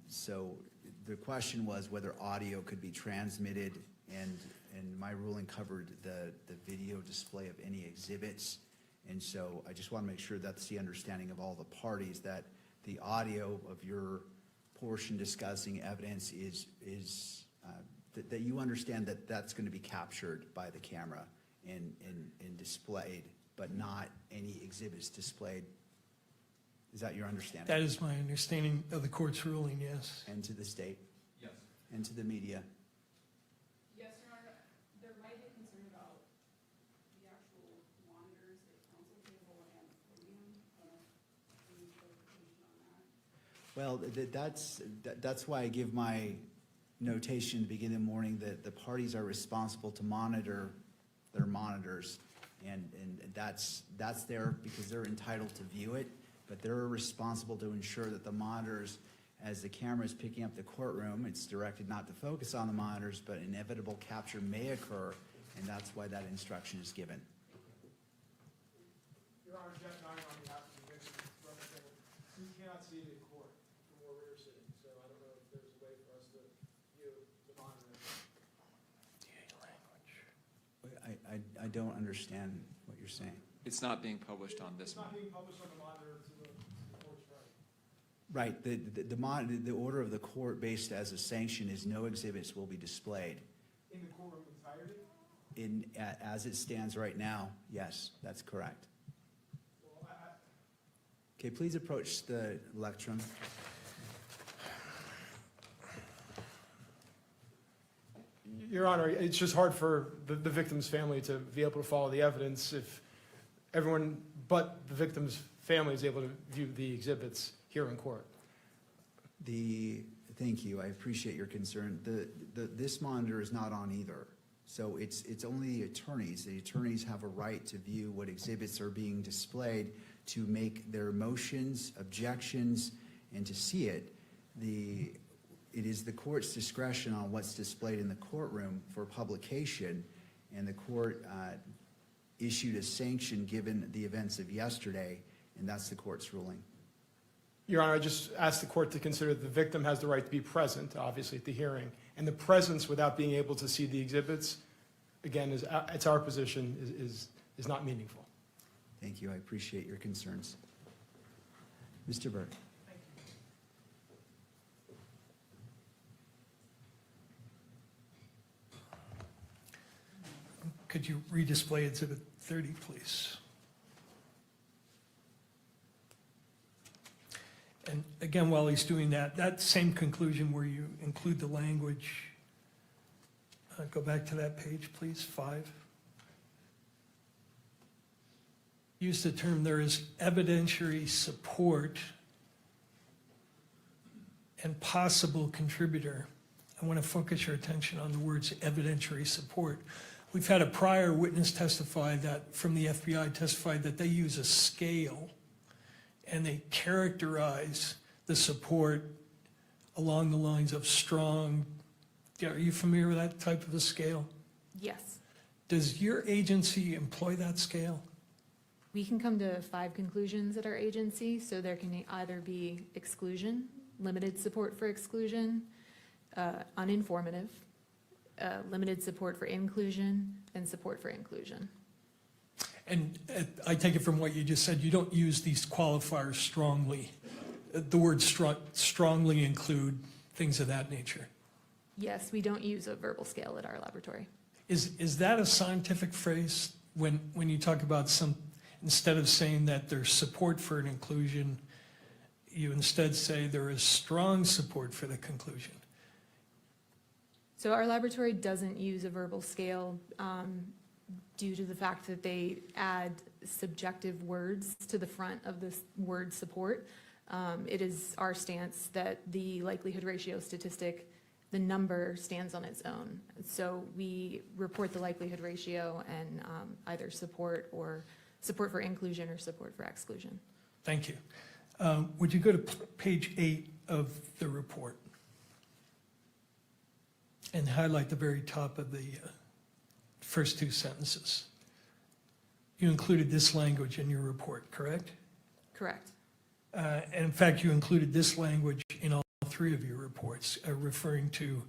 So the question was whether audio could be transmitted, and my ruling covered the video display of any exhibits. And so I just want to make sure that's the understanding of all the parties, that the audio of your portion discussing evidence is that you understand that that's going to be captured by the camera and displayed, but not any exhibits displayed. Is that your understanding? That is my understanding of the court's ruling, yes. And to the state? Yes. And to the media? Yes, Your Honor, there might be concern about the actual monitors, the counsel table and podium. Any clarification on that? Well, that's why I give my notation at the beginning of the morning that the parties are responsible to monitor their monitors. And that's there because they're entitled to view it, but they're responsible to ensure that the monitors, as the camera is picking up the courtroom, it's directed not to focus on the monitors, but inevitable capture may occur, and that's why that instruction is given. Your Honor, Jeff Nye on behalf of the victim representative. We cannot see it in court from where we're sitting, so I don't know if there's a way for us to view the monitor. I don't understand what you're saying. It's not being published on this It's not one. being published on the monitor to the court's right. Right, the order of the court based as a sanction is no exhibits will be displayed. In the courtroom entirety? As it stands right now, yes, that's correct. Well, Okay, please approach the lectern. Your Honor, it's just hard for the victim's family to be able to follow the evidence if everyone but the victim's family is able to view the exhibits here in court. Thank you, I appreciate your concern. This monitor is not on either. So it's only the attorneys. The attorneys have a right to view what exhibits are being displayed, to make their motions, objections, and to see it. It is the court's discretion on what's displayed in the courtroom for publication, and the court issued a sanction given the events of yesterday, and that's the court's ruling. Your Honor, I just asked the court to consider the victim has the right to be present, obviously, at the hearing. And the presence without being able to see the exhibits, again, it's our position, is not meaningful. Thank you. I appreciate your concerns. Mr. Burke. Could you redisplay Exhibit 30, please? And again, while he's doing that, that same conclusion where you include the language, go back to that page, please, 5. Use the term, there is evidentiary support and possible contributor. I want to focus your attention on the words evidentiary support. We've had a prior witness testify that, from the FBI, testified that they use a scale and they characterize the support along the lines of strong. Are you familiar with that type of a scale? Yes. Does your agency employ that scale? We can come to 5 conclusions at our agency, so there can either be exclusion, limited support for exclusion, uninformative, limited support for inclusion, and support for inclusion. And I take it from what you just said, you don't use these qualifiers strongly. The word strongly include things of that nature. Yes, we don't use a verbal scale at our laboratory. Is that a scientific phrase when you talk about instead of saying that there's support for an inclusion, you instead say there is strong support for the conclusion? So our laboratory doesn't use a verbal scale due to the fact that they add subjective words to the front of this word support. It is our stance that the likelihood ratio statistic, the number stands on its own. So we report the likelihood ratio and either support for inclusion or support for exclusion. Thank you. Would you go to page 8 of the report and highlight the very top of the first 2 sentences? You included this language in your report, correct? Correct. And in fact, you included this language in all 3 of your reports, referring to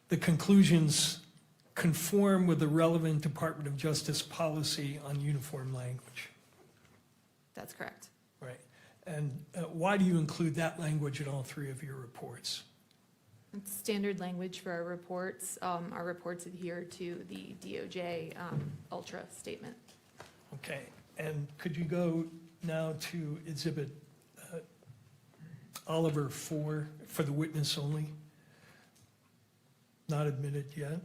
the conclusions conform with the relevant Department of Justice policy on uniform language. That's correct. Right. And why do you include that language in all 3 of your reports? It's standard language for our reports. Our reports adhere to the DOJ Ultra statement. Okay. And could you go now to Exhibit Oliver 4 for the witness only? Not admitted yet.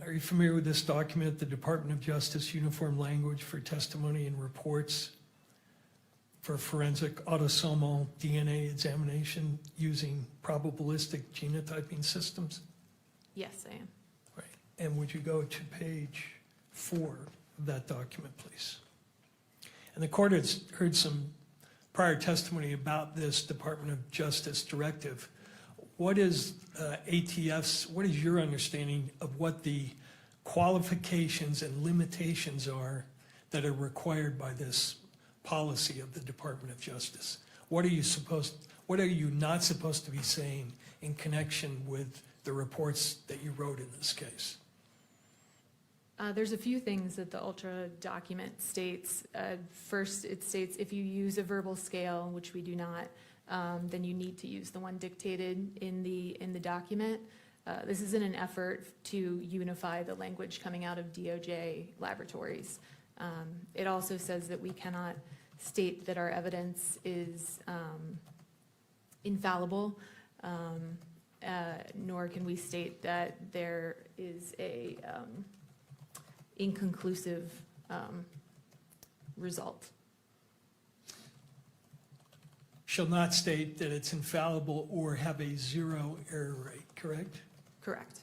Are you familiar with this document, the Department of Justice Uniform Language for Testimony and Reports for Forensic Autosomal DNA Examination using probabilistic genotyping systems? Yes, I am. Right. And would you go to page 4 of that document, please? And the court has heard some prior testimony about this Department of Justice directive. What is ATF's, what is your understanding of what the qualifications and limitations are that are required by this policy of the Department of Justice? What are you not supposed to be saying in connection with the reports that you wrote in this case? There's a few things that the Ultra document states. First, it states if you use a verbal scale, which we do not, then you need to use the one dictated in the document. This is in an effort to unify the language coming out of DOJ laboratories. It also says that we cannot state that our evidence is infallible, nor can we state that there is a inconclusive result. Shall not state that it's infallible or have a 0 error rate, correct? Correct.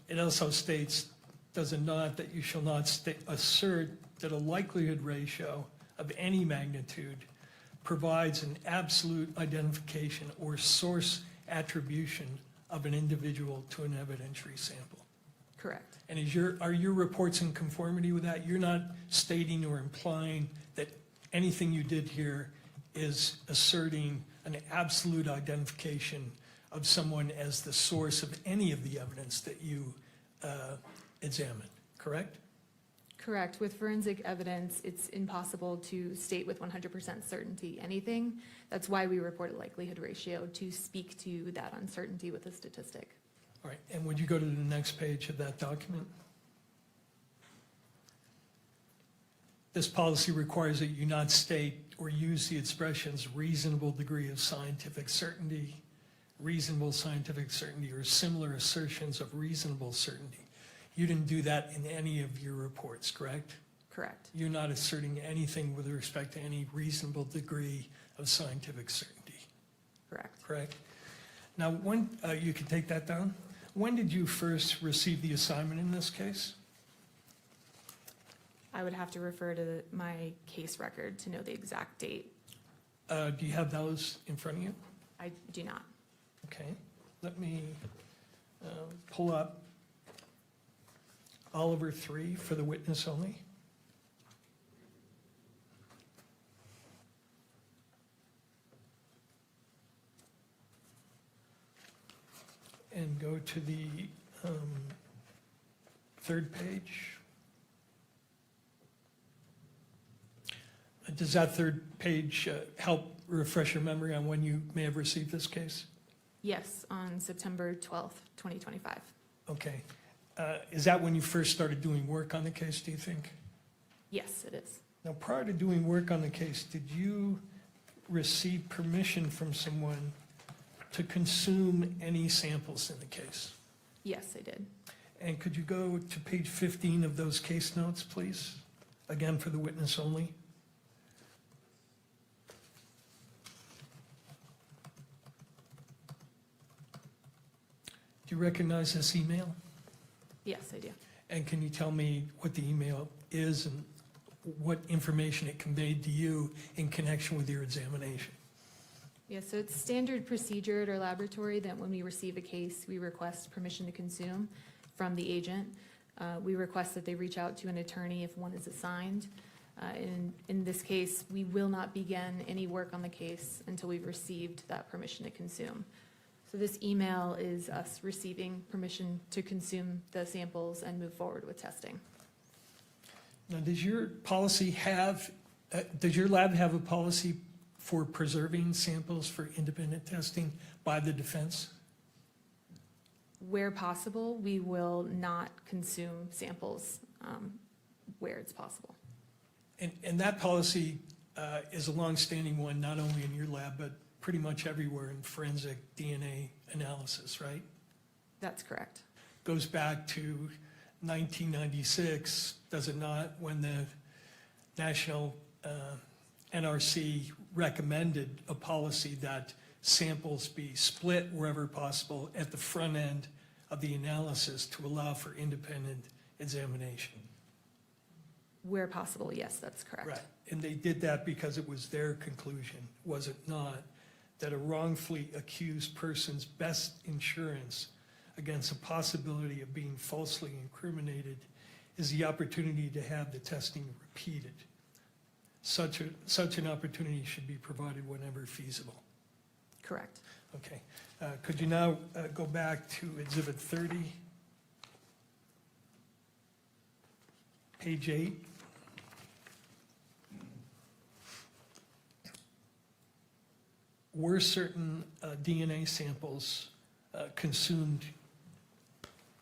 It also states, does it not, that you shall not assert that a likelihood ratio of any magnitude provides an absolute identification or source attribution of an individual to an evidentiary sample, Correct. And are your reports in conformity with that? You're not stating or implying that anything you did here is asserting an absolute identification of someone as the source of any of the evidence that you examined, correct? Correct. With forensic evidence, it's impossible to state with 100% certainty anything. That's why we report a likelihood ratio, to speak to that uncertainty with a statistic. All right, and would you go to the next page of that document? This policy requires that you not state or use the expressions reasonable degree of scientific certainty, reasonable scientific certainty, or similar assertions of reasonable certainty. You didn't do that in any of your reports, correct? Correct. You're not asserting anything with respect to any reasonable degree of scientific certainty, Correct. correct? Now, when, you can take that down. When did you first receive the assignment in this case? I would have to refer to my case record to know the exact date. Do you have those in front of you? I do not. Okay, let me pull up Oliver 3 for the witness only. And go to the third page. Does that third page help refresh your memory on when you may have received this case? Yes, on September 12th, 2025. Okay. Is that when you first started doing work on the case, do you think? Yes, it is. Now, prior to doing work on the case, did you receive permission from someone to consume any samples in the case? Yes, I did. And could you go to page 15 of those case notes, please? Again, for the witness only. Do you recognize this email? Yes, I do. And can you tell me what the email is and what information it conveyed to you in connection with your examination? Yeah, so it's standard procedure at our laboratory that when we receive a case, we request permission to consume from the agent. We request that they reach out to an attorney if one is assigned. In this case, we will not begin any work on the case until we've received that permission to consume. So this email is us receiving permission to consume the samples and move forward with testing. Now, does your policy have, does your lab have a policy for preserving samples for independent testing by the defense? Where possible, we will not consume samples where it's possible. And that policy is a longstanding one, not only in your lab, but pretty much everywhere in forensic DNA analysis, right? That's correct. Goes back to 1996, does it not, when the National NRC recommended a policy that samples be split wherever possible at the front end of the analysis to allow for independent examination. Where possible, yes, that's correct. Right, and they did that because it was their conclusion, was it not, that a wrongfully accused person's best insurance against a possibility of being falsely incriminated is the opportunity to have the testing repeated. Such an opportunity should be provided whenever feasible. Correct. Okay, could you now go back to Exhibit 30? Page 8. Were certain DNA samples consumed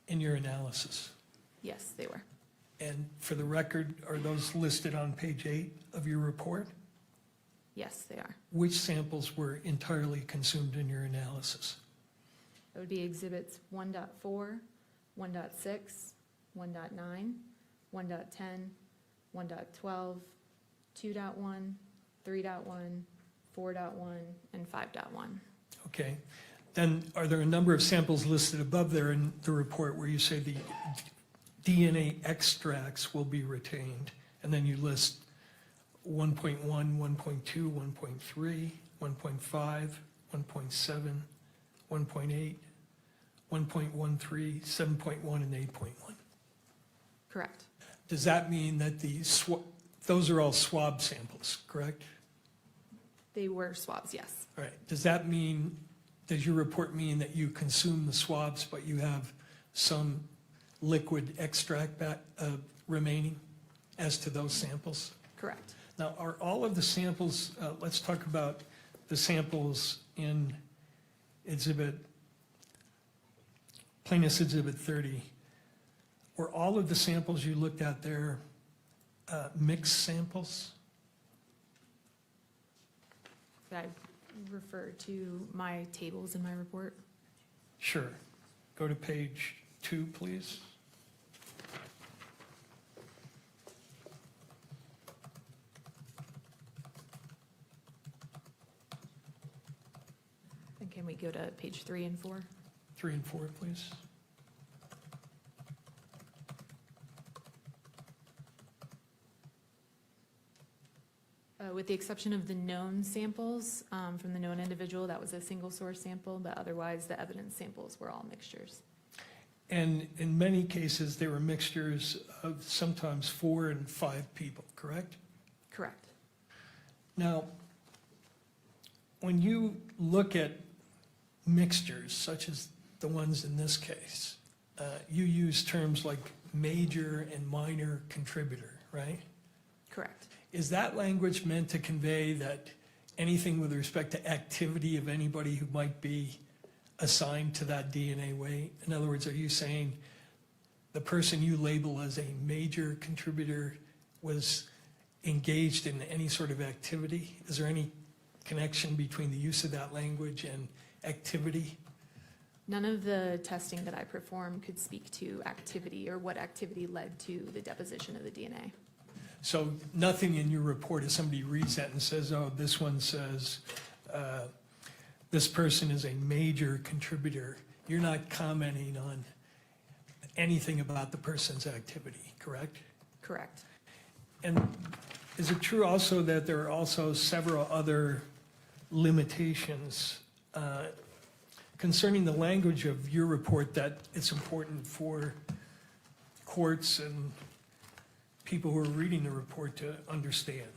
in your analysis? Yes, they were. And for the record, are those listed on page 8 of your report? Yes, they are. Which samples were entirely consumed in your analysis? That would be exhibits 1.4, 1.6, 1.9, 1.10, 1.12, 2.1, 3.1, 4.1, and 5.1. Okay. Then are there a number of samples listed above there in the report where you say the DNA extracts will be retained? And then you list 1.1, 1.2, 1.3, 1.5, 1.7, 1.8, 1.13, 7.1, and 8.1. Correct. Does that mean that those are all swab samples, correct? They were swabs, yes. All right. Does your report mean that you consume the swabs, but you have some liquid extract remaining as to those samples? Correct. Now, are all of the samples, let's talk about the samples in Plaintiff's Exhibit 30. Were all of the samples you looked at there mixed samples? Could I refer to my tables in my report? Sure. Go to page 2, please. And can we go to page 3 and 4? 3 and 4, please. With the exception of the known samples from the known individual, that was a single source sample, but otherwise the evidence samples were all mixtures. And in many cases, they were mixtures of sometimes 4 and 5 people, correct? Correct. Now, when you look at mixtures, such as the ones in this case, you use terms like major and minor contributor, right? Correct. Is that language meant to convey that anything with respect to activity of anybody who might be assigned to that DNA weight? In other words, are you saying the person you label as a major contributor was engaged in any sort of activity? Is there any connection between the use of that language and activity? None of the testing that I performed could speak to activity or what activity led to the deposition of the DNA. So nothing in your report, if somebody reads that and says, oh, this one says this person is a major contributor, you're not commenting on anything about the person's activity, correct? Correct. And is it true also that there are also several other limitations concerning the language of your report that it's important for courts and people who are reading the report to understand?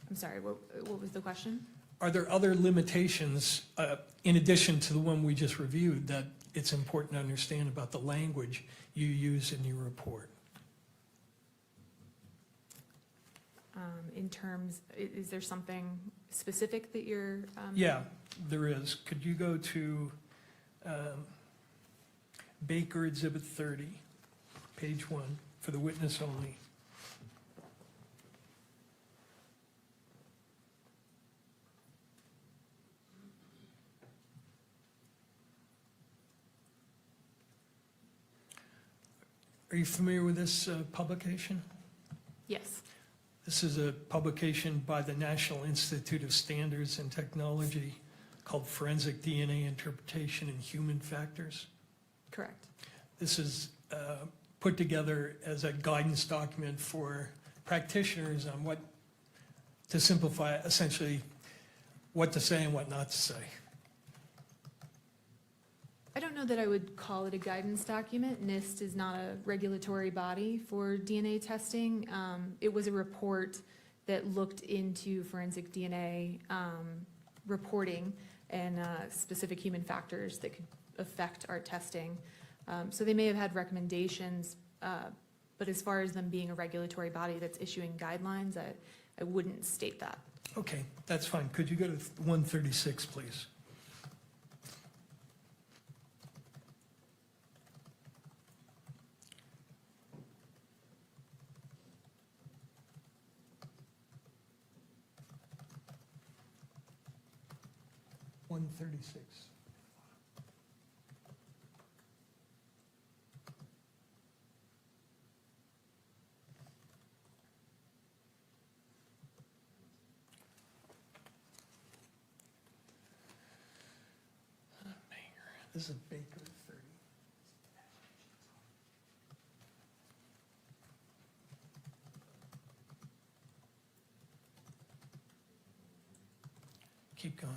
I'm sorry, what was the question? Are there other limitations, in addition to the one we just reviewed, that it's important to understand about the language you use in your report? In terms, is there something specific that you're? Yeah, there is. Could you go to Baker Exhibit 30, page 1, for the witness only? Are you familiar with this publication? Yes. This is a publication by the National Institute of Standards and Technology called Forensic DNA Interpretation and Human Factors. Correct. This is put together as a guidance document for practitioners on what, to simplify it, essentially what to say and what not to say. I don't know that I would call it a guidance document. NIST is not a regulatory body for DNA testing. It was a report that looked into forensic DNA reporting and specific human factors that could affect our testing. So they may have had recommendations, but as far as them being a regulatory body that's issuing guidelines, I wouldn't state that. Okay, that's fine. Could you go to 136, please? This is Baker 30. keep going.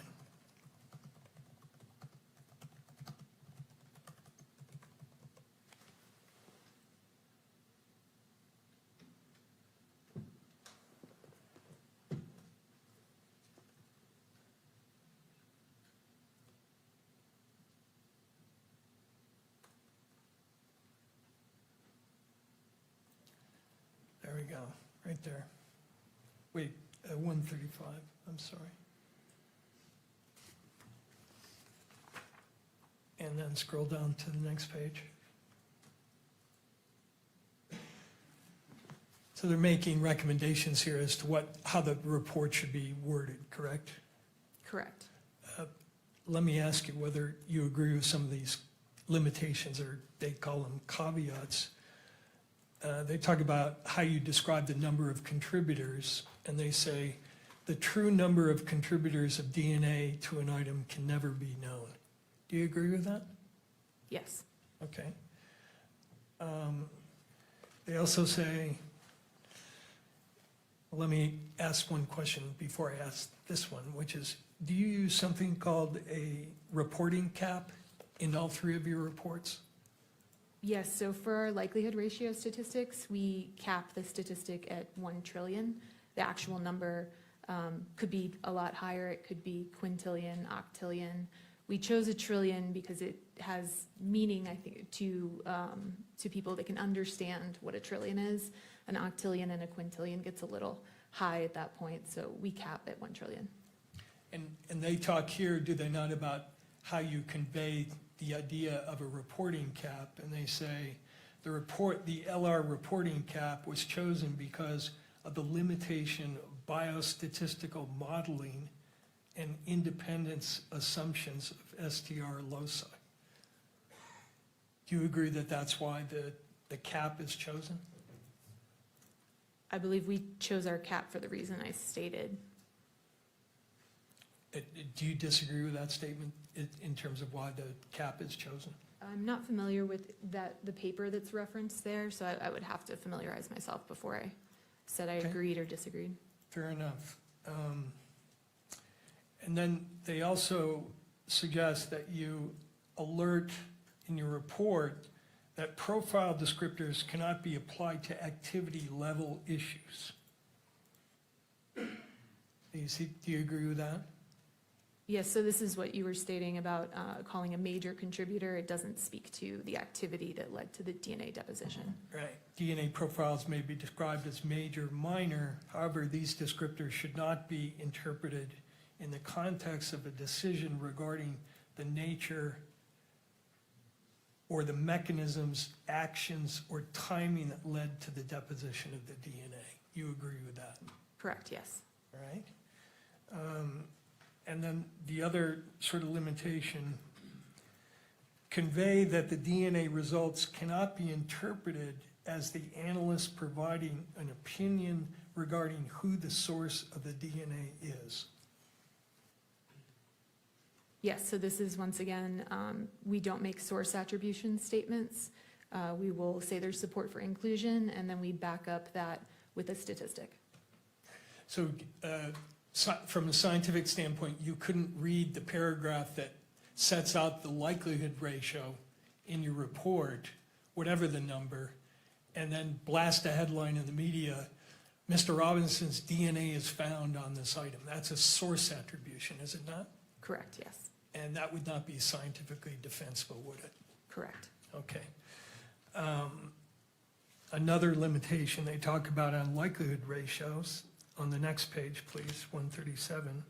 There we go, right there. Wait, 135, I'm sorry. And then scroll down to the next page. So they're making recommendations here as to how the report should be worded, correct? Correct. Let me ask you whether you agree with some of these limitations, or they call them caveats. They talk about how you describe the number of contributors, and they say the true number of contributors of DNA to an item can never be known. Do you agree with that? Yes. Okay. They also say, let me ask one question before I ask this one, which is, do you use something called a reporting cap in all three of your reports? Yes, so for our likelihood ratio statistics, we cap the statistic at 1 trillion. The actual number could be a lot higher. It could be quintillion, octillion. We chose 1 trillion because it has meaning, I think, to people that can understand what 1 trillion is. An octillion and a quintillion gets a little high at that point, so we cap at 1 trillion. And they talk here, do they not, about how you convey the idea of a reporting cap, and they say the LR reporting cap was chosen because of the limitation of biostatistical modeling and independence assumptions of STR loci. Do you agree that that's why the cap is chosen? I believe we chose our cap for the reason I stated. Do you disagree with that statement in terms of why the cap is chosen? I'm not familiar with the paper that's referenced there, so I would have to familiarize myself before I said I Okay. agreed or disagreed. Fair enough. And then they also suggest that you alert in your report that profile descriptors cannot be applied to activity level issues. Do you agree with that? Yes, so this is what you were stating about calling a major contributor. It doesn't speak to the activity that led to the DNA deposition. Right. DNA profiles may be described as major, minor. However, these descriptors should not be interpreted in the context of a decision regarding the nature or the mechanisms, actions, or timing that led to the deposition of the DNA. You agree with that? Correct, yes. All right. And then the other sort of limitation, convey that the DNA results cannot be interpreted as the analyst providing an opinion regarding who the source of the DNA is. Yes, so this is, once again, we don't make source attribution statements. We will say there's support for inclusion, and then we back up that with a statistic. So from a scientific standpoint, you couldn't read the paragraph that sets out the likelihood ratio in your report, whatever the number, and then blast a headline in the media, Mr. Robinson's DNA is found on this item. That's a source attribution, is it not? Correct, yes. And that would not be scientifically defensible, would it? Correct. Okay. Another limitation they talk about on likelihood ratios, on the next page, please, 137.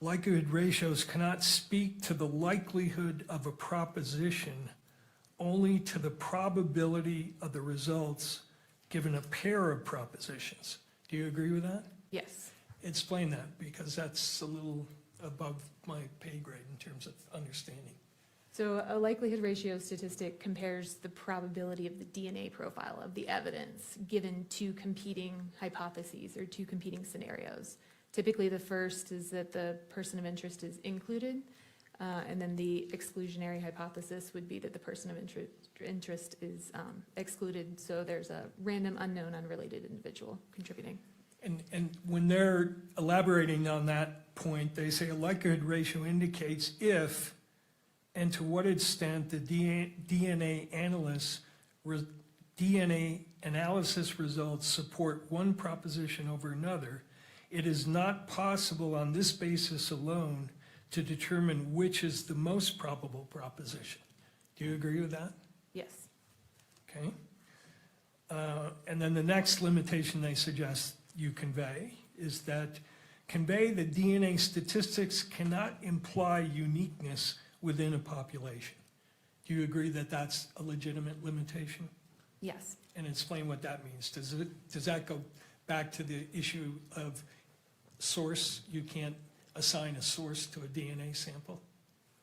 Likelihood ratios cannot speak to the likelihood of a proposition, only to the probability of the results given a pair of propositions. Do you agree with that? Yes. Explain that, because that's a little above my pay grade in terms of understanding. So a likelihood ratio statistic compares the probability of the DNA profile of the evidence given two competing hypotheses or two competing scenarios. Typically, the first is that the person of interest is included, and then the exclusionary hypothesis would be that the person of interest is excluded, so there's a random, unknown, unrelated individual contributing. And when they're elaborating on that point, they say a likelihood ratio indicates if and to what extent the DNA analysis results support one proposition over another, it is not possible on this basis alone to determine which is the most probable proposition. Do you agree with that? Yes. Okay. And then the next limitation they suggest you convey is that convey the DNA statistics cannot imply uniqueness within a population. Do you agree that that's a legitimate limitation? Yes. And explain what that means. Does that go back to the issue of source? You can't assign a source to a DNA sample?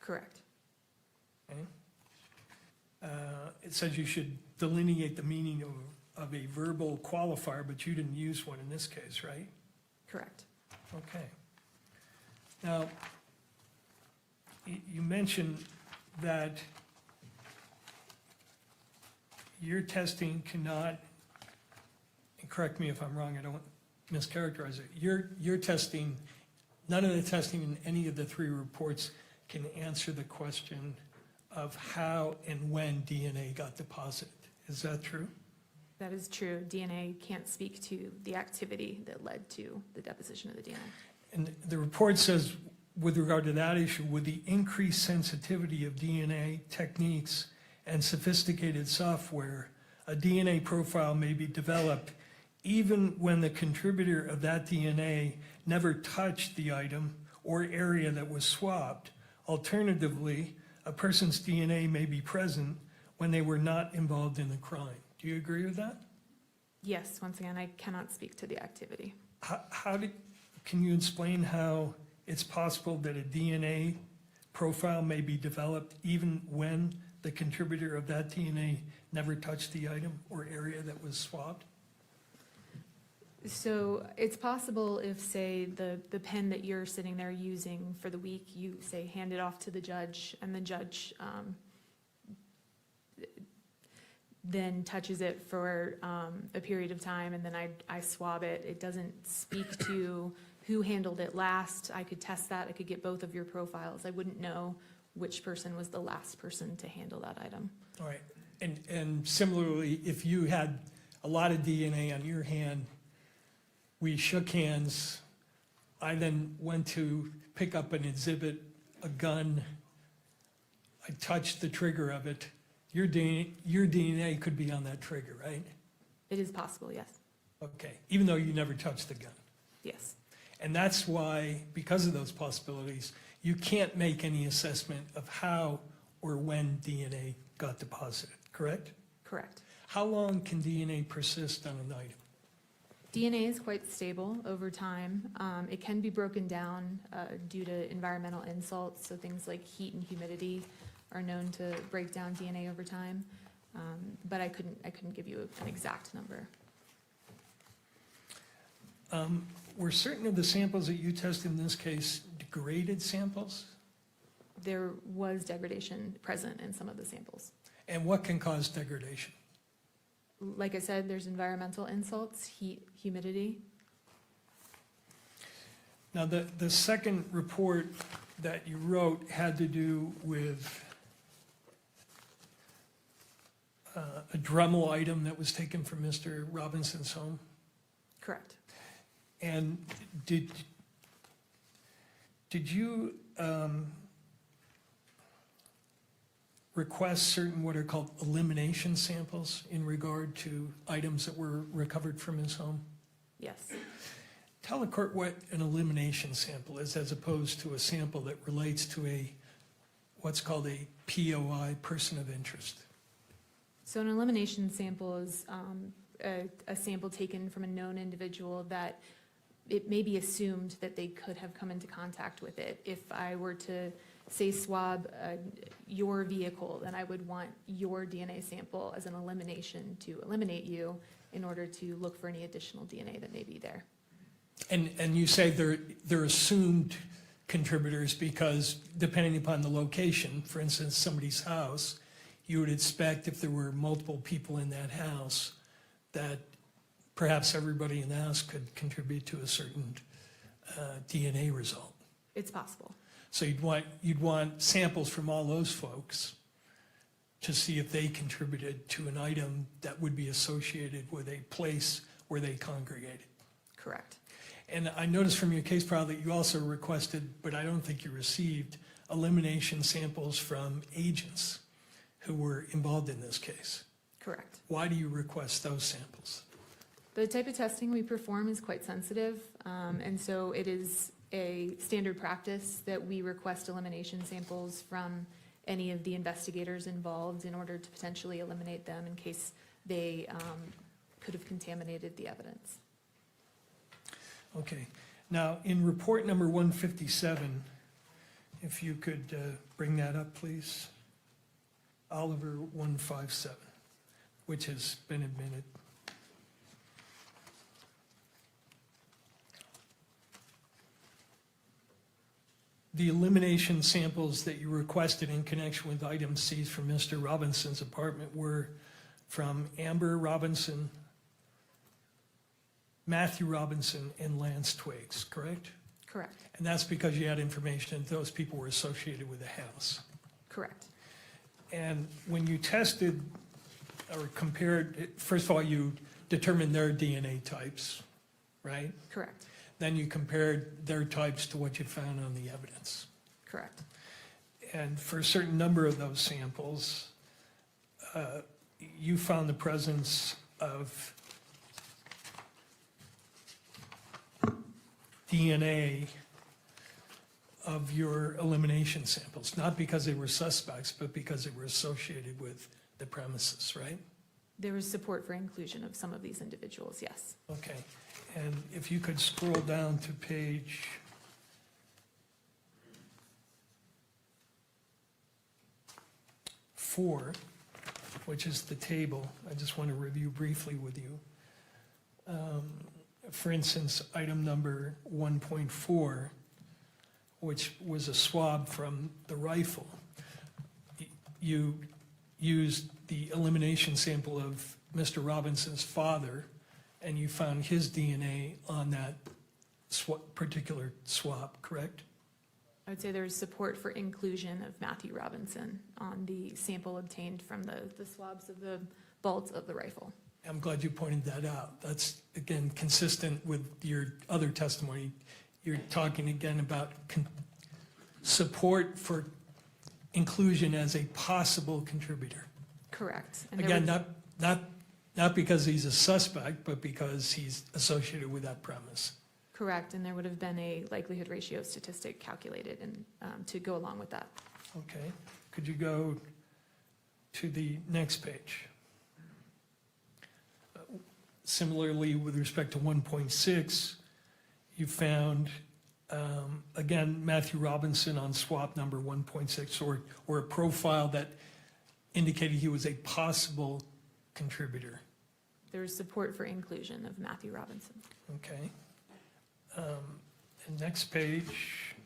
Correct. Okay. It says you should delineate the meaning of a verbal qualifier, but you didn't use one in this case, right? Correct. Okay. Now, you mentioned that your testing cannot, and correct me if I'm wrong, I don't mischaracterize it. Your testing, none of the testing in any of the three reports can answer the question of how and when DNA got deposited. Is that true? That is true. DNA can't speak to the activity that led to the deposition of the DNA. And the report says, with regard to that issue, with the increased sensitivity of DNA techniques and sophisticated software, a DNA profile may be developed even when the contributor of that DNA never touched the item or area that was swabbed. Alternatively, a person's DNA may be present when they were not involved in the crime. Do you agree with that? Yes, once again, I cannot speak to the activity. Can you explain how it's possible that a DNA profile may be developed even when the contributor of that DNA never touched the item or area that was swabbed? So it's possible if, say, the pen that you're sitting there using for the week, you say hand it off to the judge, and the judge then touches it for a period of time, and then I swab it. It doesn't speak to who handled it last. I could test that. I could get both of your profiles. I wouldn't know which person was the last person to handle that item. All right. And similarly, if you had a lot of DNA on your hand, we shook hands, I then went to pick up an exhibit, a gun, I touched the trigger of it, your DNA could be on that trigger, right? It is possible, yes. Okay, even though you never touched the gun. Yes. And that's why, because of those possibilities, you can't make any assessment of how or when DNA got deposited, correct? Correct. How long can DNA persist on an item? DNA is quite stable over time. It can be broken down due to environmental insults, so things like heat and humidity are known to break down DNA over time. But I couldn't give you an exact number. Were certain of the samples that you tested in this case degraded samples? There was degradation present in some of the samples. And what can cause degradation? Like I said, there's environmental insults, heat, humidity. Now, the second report that you wrote had to do with a Dremel item that was taken from Mr. Robinson's home. Correct. And did you request certain what are called elimination samples in regard to items that were recovered from his home? Yes. Tell the court what an elimination sample is as opposed to a sample that relates to what's called a POI, person of interest. So an elimination sample is a sample taken from a known individual that it may be assumed that they could have come into contact with it. If I were to, say, swab your vehicle, then I would want your DNA sample as an elimination to eliminate you in order to look for any additional DNA that may be there. And you say they're assumed contributors because depending upon the location, for instance, somebody's house, you would expect if there were multiple people in that house, that perhaps everybody in the house could contribute to a certain DNA result. It's possible. So you'd want samples from all those folks to see if they contributed to an item that would be associated with a place where they congregated. Correct. And I noticed from your case file that you also requested, but I don't think you received, elimination samples from agents who were involved in this case. Correct. Why do you request those samples? The type of testing we perform is quite sensitive, and so it is a standard practice that we request elimination samples from any of the investigators involved in order to potentially eliminate them in case they could have contaminated the evidence. Okay. Now, in report number 157, if you could bring that up, please. Oliver 157, which has been admitted. The elimination samples that you requested in connection with items seized from Mr. Robinson's apartment were from Amber Robinson, Matthew Robinson, and Lance Twiggs, correct? Correct. And that's because you had information that those people were associated with the house. Correct. And when you tested or compared, first of all, you determined their DNA types, right? Correct. Then you compared their types to what you found on the evidence. Correct. And for a certain number of those samples, you found the presence of DNA of your elimination samples, not because they were suspects, but because they were associated with the premises, right? There was support for inclusion of some of these individuals, yes. Okay, and if you could scroll down to page 4, which is the table, I just want to review briefly with you. For instance, item number 1.4, which was a swab from the rifle. You used the elimination sample of Mr. Robinson's father, and you found his DNA on that particular swab, correct? I would say there was support for inclusion of Matthew Robinson on the sample obtained from the swabs of the bolts of the rifle. I'm glad you pointed that out. That's, again, consistent with your other testimony. You're talking again about support for inclusion as a possible contributor. Correct. And there Again, was- not because he's a suspect, but because he's associated with that premise. Correct, and there would have been a likelihood ratio statistic calculated and to go along with that. Okay, could you go to the next page? Similarly, with respect to 1.6, you found, again, Matthew Robinson on swap number 1.6, or a profile that indicated he was a possible contributor. There was support for inclusion of Matthew Robinson. Okay. And next page,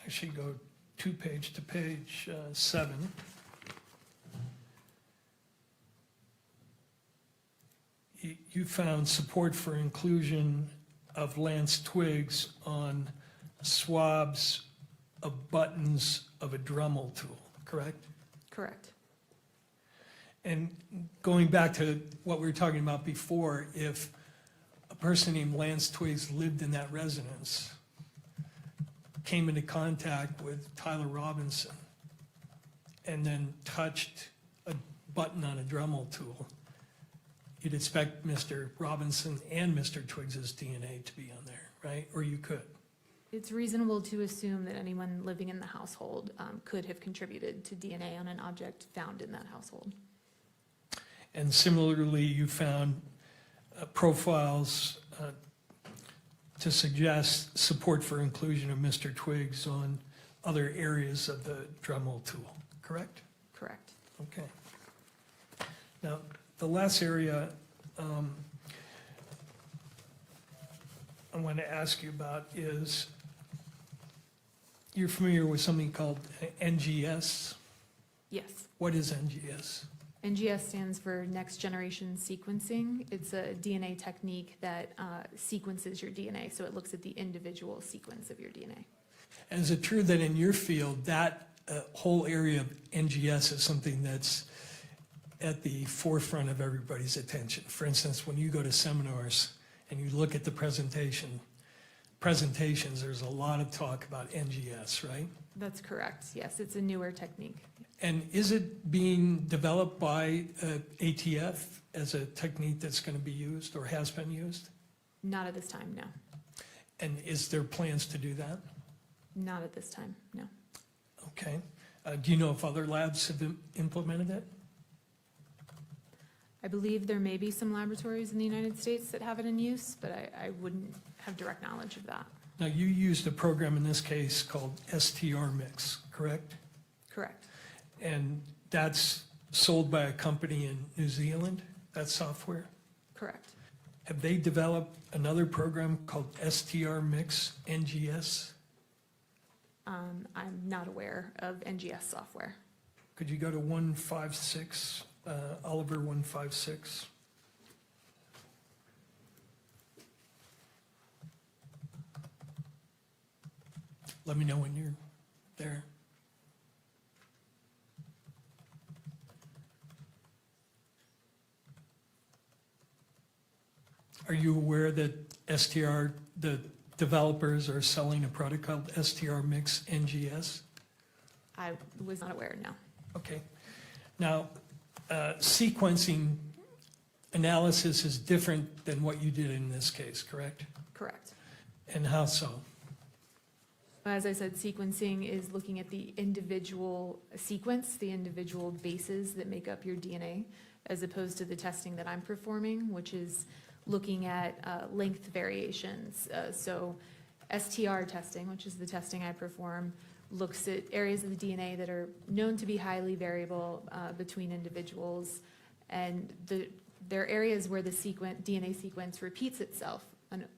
actually go 2 page to page 7. You found support for inclusion of Lance Twiggs on swabs of buttons of a Dremel tool, correct? Correct. And going back to what we were talking about before, if a person named Lance Twiggs lived in that residence, came into contact with Tyler Robinson, and then touched a button on a Dremel tool, you'd expect Mr. Robinson and Mr. Twiggs's DNA to be on there, right? Or you could. It's reasonable to assume that anyone living in the household could have contributed to DNA on an object found in that household. And similarly, you found profiles to suggest support for inclusion of Mr. Twiggs on other areas of the Dremel tool, correct? Correct. Okay. Now, the last area I want to ask you about is, you're familiar with something called NGS? Yes. What is NGS? NGS stands for Next Generation Sequencing. It's a DNA technique that sequences your DNA, so it looks at the individual sequence of your DNA. And is it true that in your field, that whole area of NGS is something that's at the forefront of everybody's attention? For instance, when you go to seminars and you look at the presentations, there's a lot of talk about NGS, right? That's correct, yes, it's a newer technique. And is it being developed by ATF as a technique that's going to be used or has been used? Not at this time, no. And is there plans to do that? Not at this time, no. Okay. Do you know if other labs have implemented it? I believe there may be some laboratories in the United States that have it in use, but I wouldn't have direct knowledge of that. Now, you used a program in this case called STR Mix, correct? Correct. And that's sold by a company in New Zealand, that software? Correct. Have they developed another program called STR Mix NGS? I'm not aware of NGS software. Could you go to 156, Oliver 156? Let me know when you're there. Are you aware that STR, the developers are selling a product called STR Mix NGS? I was not aware, no. Okay. Now, sequencing analysis is different than what you did in this case, correct? Correct. And how so? As I said, sequencing is looking at the individual sequence, the individual bases that make up your DNA, as opposed to the testing that I'm performing, which is looking at length variations. So STR testing, which is the testing I perform, looks at areas of the DNA that are known to be highly variable between individuals, and there are areas where the DNA sequence repeats itself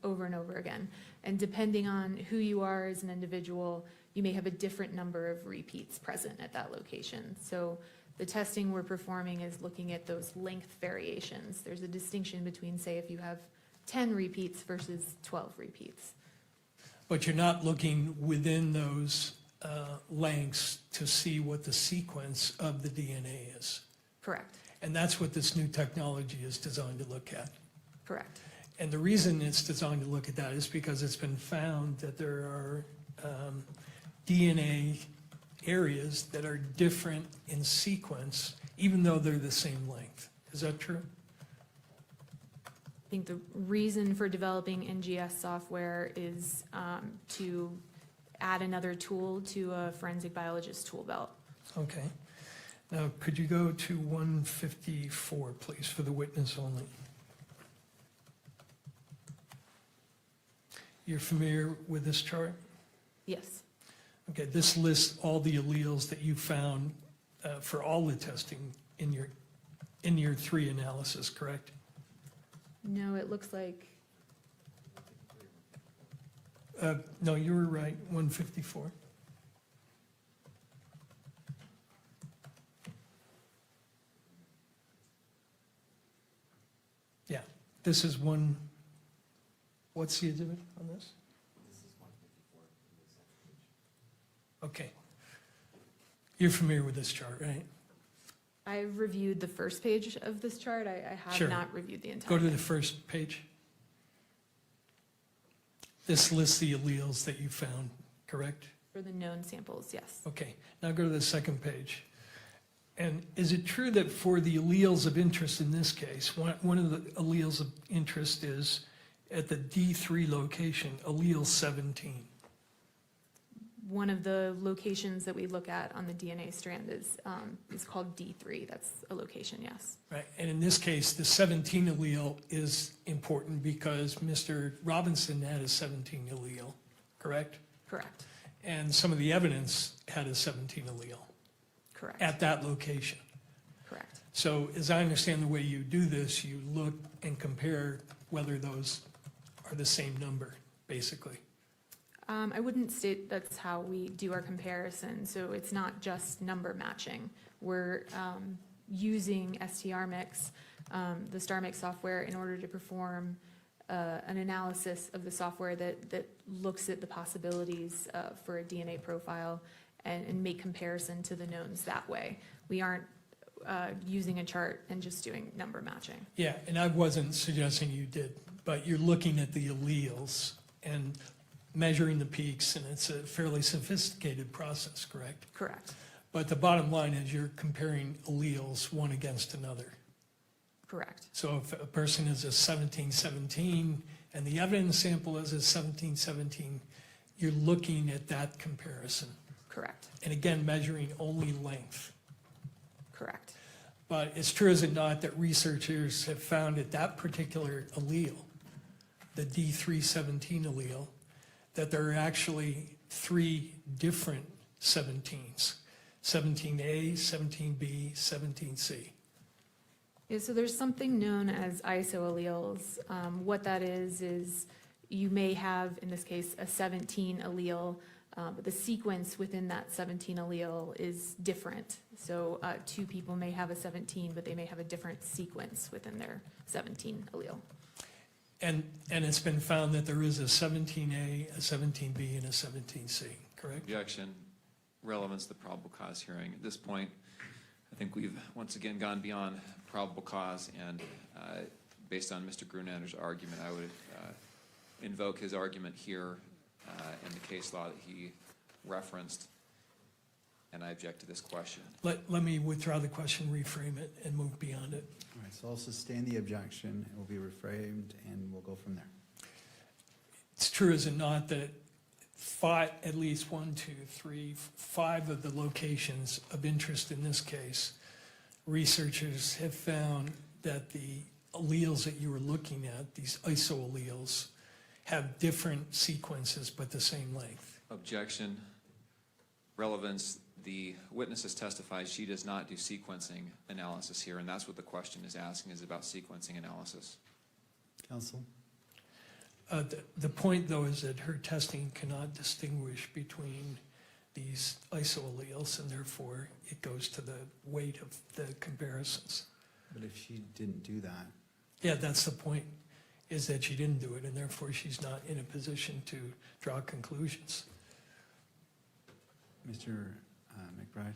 over and over again. And depending on who you are as an individual, you may have a different number of repeats present at that location. So the testing we're performing is looking at those length variations. There's a distinction between, say, if you have 10 repeats versus 12 repeats. But you're not looking within those lengths to see what the sequence of the DNA is. Correct. And that's what this new technology is designed to look at. Correct. And the reason it's designed to look at that is because it's been found that there are DNA areas that are different in sequence, even though they're the same length. Is that true? I think the reason for developing NGS software is to add another tool to a forensic biologist tool belt. Okay. Now, could you go to 154, please, for the witness only? You're familiar with this chart? Yes. Okay, this lists all the alleles that you found for all the testing in your 3 analysis, correct? No, it looks like, No, you were right, 154. Yeah, this is one, what's the exhibit on this? Okay. You're familiar with this chart, right? I reviewed the first page of this chart. I Sure. have not reviewed the entire Go to thing. the first page. This lists the alleles that you found, correct? For the known samples, yes. Okay, now go to the second page. And is it true that for the alleles of interest in this case, one of the alleles of interest is at the D3 location, allele 17? One of the locations that we look at on the DNA strand is called D3. That's a location, yes. Right, and in this case, the 17 allele is important because Mr. Robinson had a 17 allele, correct? Correct. And some of the evidence had a 17 allele Correct. at that location. Correct. So as I understand the way you do this, you look and compare whether those are the same number, basically. I wouldn't state that's how we do our comparison. So it's not just number matching. We're using STRmix, the StarMix software, in order to perform an analysis of the software that looks at the possibilities for a DNA profile and make comparison to the knowns that way. We aren't using a chart and just doing number matching. Yeah, and I wasn't suggesting you did, but you're looking at the alleles and measuring the peaks, and it's a fairly sophisticated process, correct? Correct. But the bottom line is you're comparing alleles one against another. Correct. So if a person is a 1717 and the evidence sample is a 1717, you're looking at that comparison. Correct. And again, measuring only length. Correct. But it's true, is it not, that researchers have found that that particular allele, the D317 allele, that there are actually 3 different 17s, 17A, 17B, 17C. Yeah, so there's something known as isoalleles. What that is you may have, in this case, a 17 allele, but the sequence within that 17 allele is different. So 2 people may have a 17, but they may have a different sequence within their 17 allele. And it's been found that there is a 17A, a 17B, and a 17C, correct? Objection. Relevance to the probable cause hearing. At this point, I think we've once again gone beyond probable cause, and based on Mr. Grunlander's argument, I would invoke his argument here in the case law that he referenced, and I object to this question. Let me withdraw the question, reframe it, and move beyond it. All right, so I'll sustain the objection, it will be reframed, and we'll go from there. It's true, is it not, that at least 1, 2, 3, 5 of the locations of interest in this case, researchers have found that the alleles that you were looking at, these isoalleles, have different sequences but the same length. Objection. Relevance. The witness has testified she does not do sequencing analysis here, and that's what the question is asking, is about sequencing analysis. Counsel? The point, though, is that her testing cannot distinguish between these isoalleles, and therefore it goes to the weight of the comparisons. But if she didn't do that, Yeah, that's the point, is that she didn't do it, and therefore she's not in a position to draw conclusions. Mr. McBride?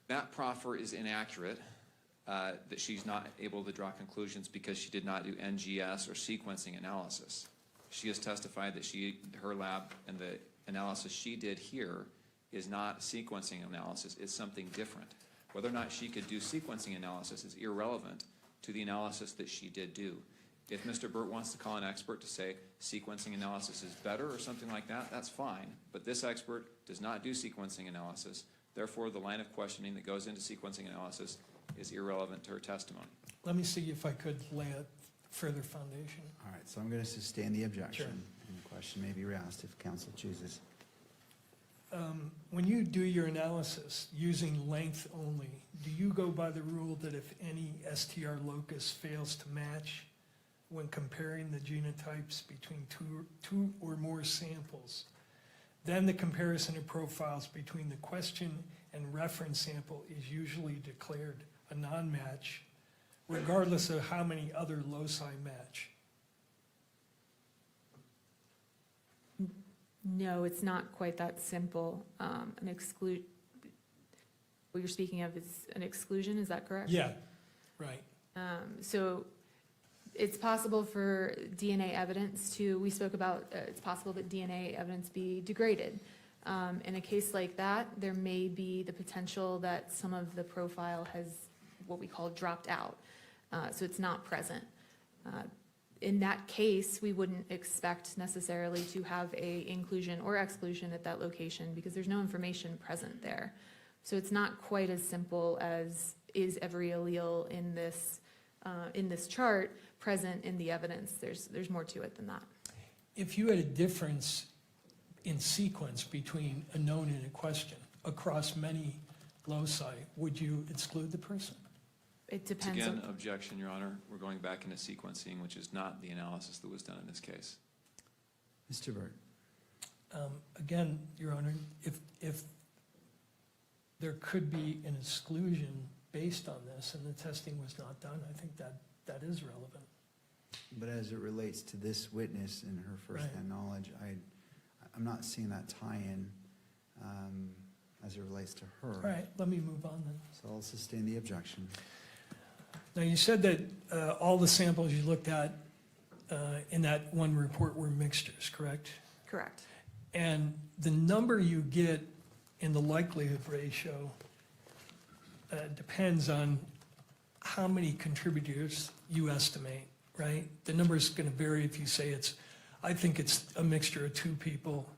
That proffer is inaccurate, that she's not able to draw conclusions because she did not do NGS or sequencing analysis. She has testified that her lab and the analysis she did here is not sequencing analysis, it's something different. Whether or not she could do sequencing analysis is irrelevant to the analysis that she did do. If Mr. Burt wants to call an expert to say sequencing analysis is better or something like that, that's fine. But this expert does not do sequencing analysis. Therefore, the line of questioning that goes into sequencing analysis is irrelevant to her testimony. Let me see if I could lay a further foundation. All right, so I'm going to sustain the objection. Sure. And the question may be reasked if counsel chooses. When you do your analysis using length only, do you go by the rule that if any STR locus fails to match when comparing the genotypes between two or more samples, then the comparison of profiles between the question and reference sample is usually declared a non-match, regardless of how many other loci match? No, it's not quite that simple. What you're speaking of is an exclusion, is that correct? Yeah, right. So it's possible for DNA evidence we spoke about, it's possible that DNA evidence be degraded. In a case like that, there may be the potential that some of the profile has what we call dropped out. So it's not present. In that case, we wouldn't expect necessarily to have a inclusion or exclusion at that location because there's no information present there. So it's not quite as simple as is every allele in this chart present in the evidence. There's more to it than that. If you had a difference in sequence between a known and a question across many loci, would you exclude the person? It depends Again, on, objection, Your Honor. We're going back into sequencing, which is not the analysis that was done in this case. Mr. Burt? Again, Your Honor, if there could be an exclusion based on this, and the testing was not done, I think that is relevant. But as it relates to this witness and her firsthand knowledge, I'm not seeing that tie-in as it relates to her. All right, let me move on then. So I'll sustain the objection. Now, you said that all the samples you looked at in that one report were mixtures, correct? Correct. And the number you get in the likelihood ratio depends on how many contributors you estimate, right? The number is going to vary if you say I think it's a mixture of 2 people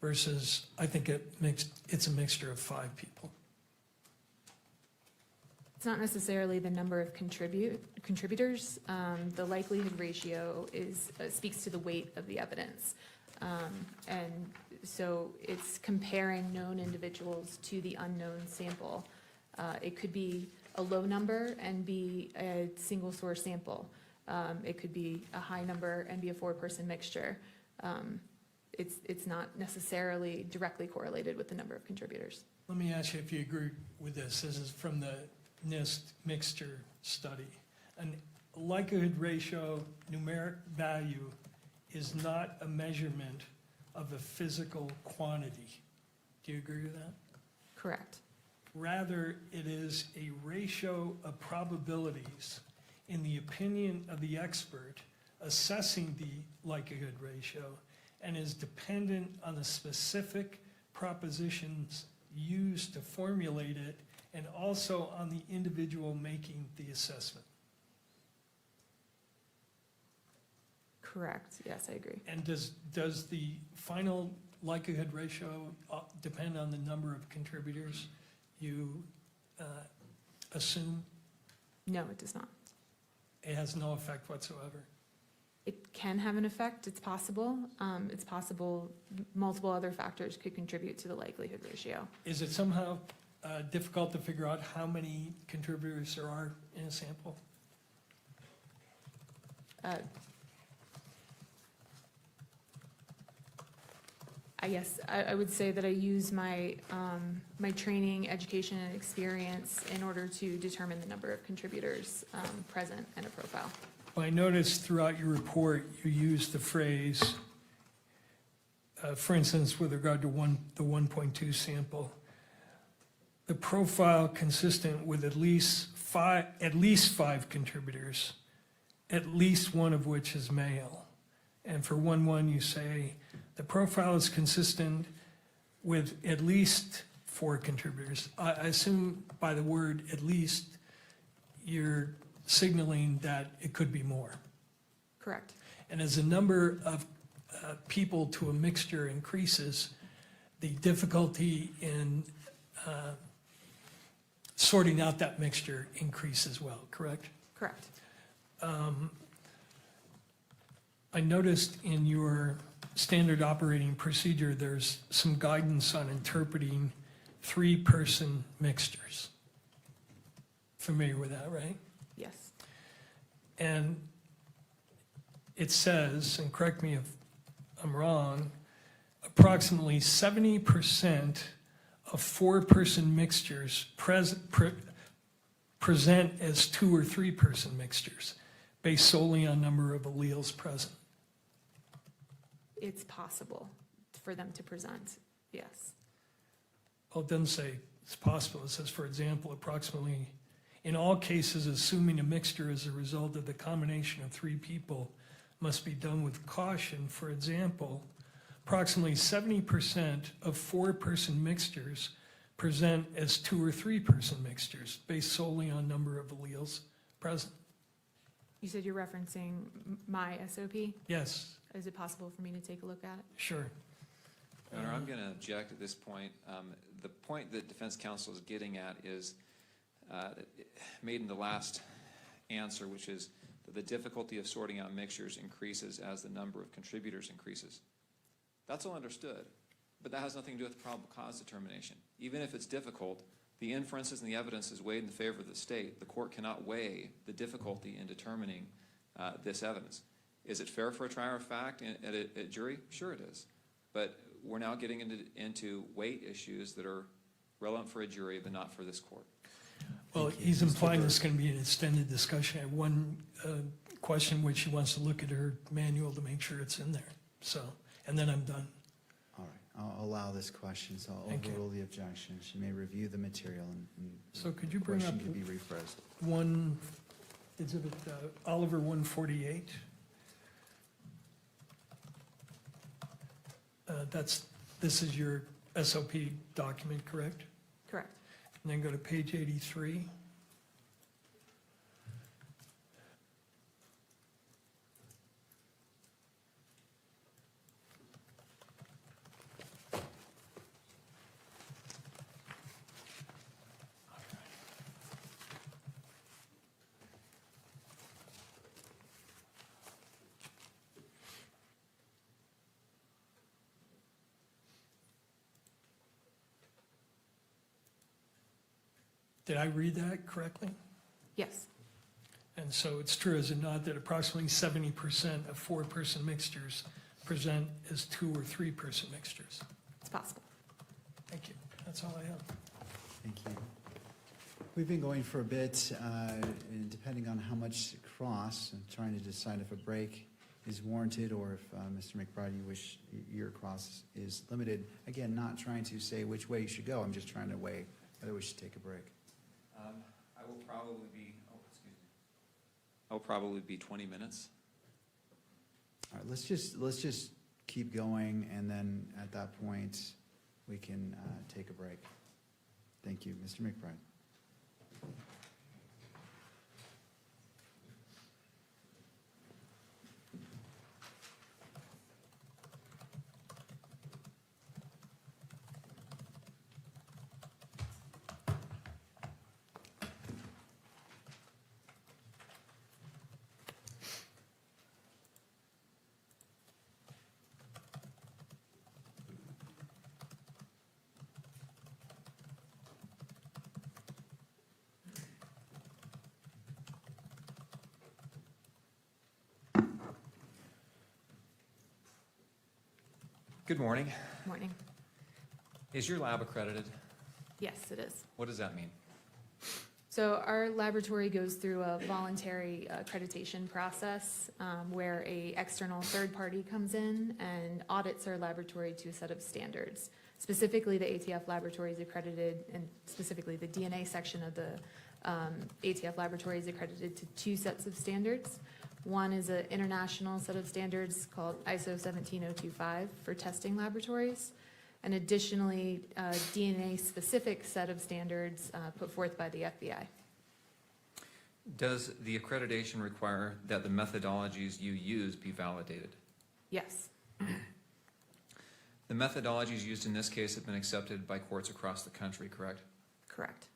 versus I think it's a mixture of 5 people. It's not necessarily the number of contributors. The likelihood ratio speaks to the weight of the evidence. And so it's comparing known individuals to the unknown sample. It could be a low number and be a single source sample. It could be a high number and be a 4-person mixture. It's not necessarily directly correlated with the number of contributors. Let me ask you if you agree with this. This is from the NIST mixture study. A likelihood ratio numeric value is not a measurement of a physical quantity. Do you agree with that? Correct. Rather, it is a ratio of probabilities in the opinion of the expert assessing the likelihood ratio and is dependent on the specific propositions used to formulate it and also on the individual making the assessment. Correct. Yes, I agree. And does the final likelihood ratio depend on the number of contributors you assume? No, it does not. It has no effect whatsoever. It can have an effect. It's possible. It's possible multiple other factors could contribute to the likelihood ratio. Is it somehow difficult to figure out how many contributors there are in a sample? I guess I would say that I use my my training, education, and experience in order to determine the number of contributors present in a profile. Well, I noticed throughout your report you used the phrase, for instance, with regard to the 1.2 sample, the profile consistent with at least five contributors, at least one of which is male. And for 1.1 you say the profile is consistent with at least 4 contributors. I assume by the word at least you're signaling that it could be more. Correct. And as the number of people to a mixture increases, the difficulty in sorting out that mixture increases as well, correct? Correct. I noticed in your standard operating procedure, there's some guidance on interpreting 3-person mixtures. Familiar with that, right? Yes. And it says, and correct me if I'm wrong, approximately 70% of 4-person mixtures present as 2 or 3-person mixtures, based solely on number of alleles present. It's possible for them to present, yes. Well, it doesn't say it's possible. It says, for example, approximately, in all cases, assuming a mixture as a result of the combination of 3 people must be done with caution. For example, approximately 70% of 4-person mixtures present as 2 or 3-person mixtures, based solely on number of alleles present. You said you're referencing my SOP? Yes, Is it possible for me to take a look at it? sure. Your Honor, I'm going to object at this point. The point that defense counsel is getting at is made in the last answer, which is that the difficulty of sorting out mixtures increases as the number of contributors increases. That's all understood, but that has nothing to do with the probable cause determination. Even if it's difficult, the inferences and the evidence is weighed in favor of the state. The court cannot weigh the difficulty in determining this evidence. Is it fair for a trier of fact at a jury? Sure it is. But we're now getting into weight issues that are relevant for a jury, but not for this court. Well, he's implying there's going to be an extended discussion. I have one question which he wants to look at her manual to make sure it's in there. So, and then I'm done. All right, I'll allow this question, so I'll Thank you. overrule the objection. She may review the material and So could you bring question up can be rephrased. one, exhibit Oliver 148? This is your SOP document, correct? Correct. And then go to page 83. Did I read that correctly? Yes, And so it's true, is it not, that approximately 70% of four-person mixtures present as two or three-person mixtures? it's possible. Thank you. That's all I have. Thank you. We've been going for a bit, and depending on how much cross, I'm trying to decide if a break is warranted or if, Mr. McBride, you wish your cross is limited. Again, not trying to say which way you should go, I'm just trying to weigh whether we should take a break. I will probably be, I will probably be 20 minutes. All right, let's just keep going, and then at that point, we can take a break. Thank you, Mr. McBride. Good morning. Morning. Is your lab accredited? Yes, it is. What does that mean? So our laboratory goes through a voluntary accreditation process where a external third party comes in and audits our laboratory to a set of standards. Specifically, the ATF laboratory is accredited, and specifically the DNA section of the ATF laboratory is accredited to two sets of standards. One is an international set of standards called ISO 17025 for testing laboratories, and additionally, a DNA-specific set of standards put forth by the FBI. Does the accreditation require that the methodologies you use be validated? Yes, The methodologies used in this case have been accepted by courts across the country, correct? correct.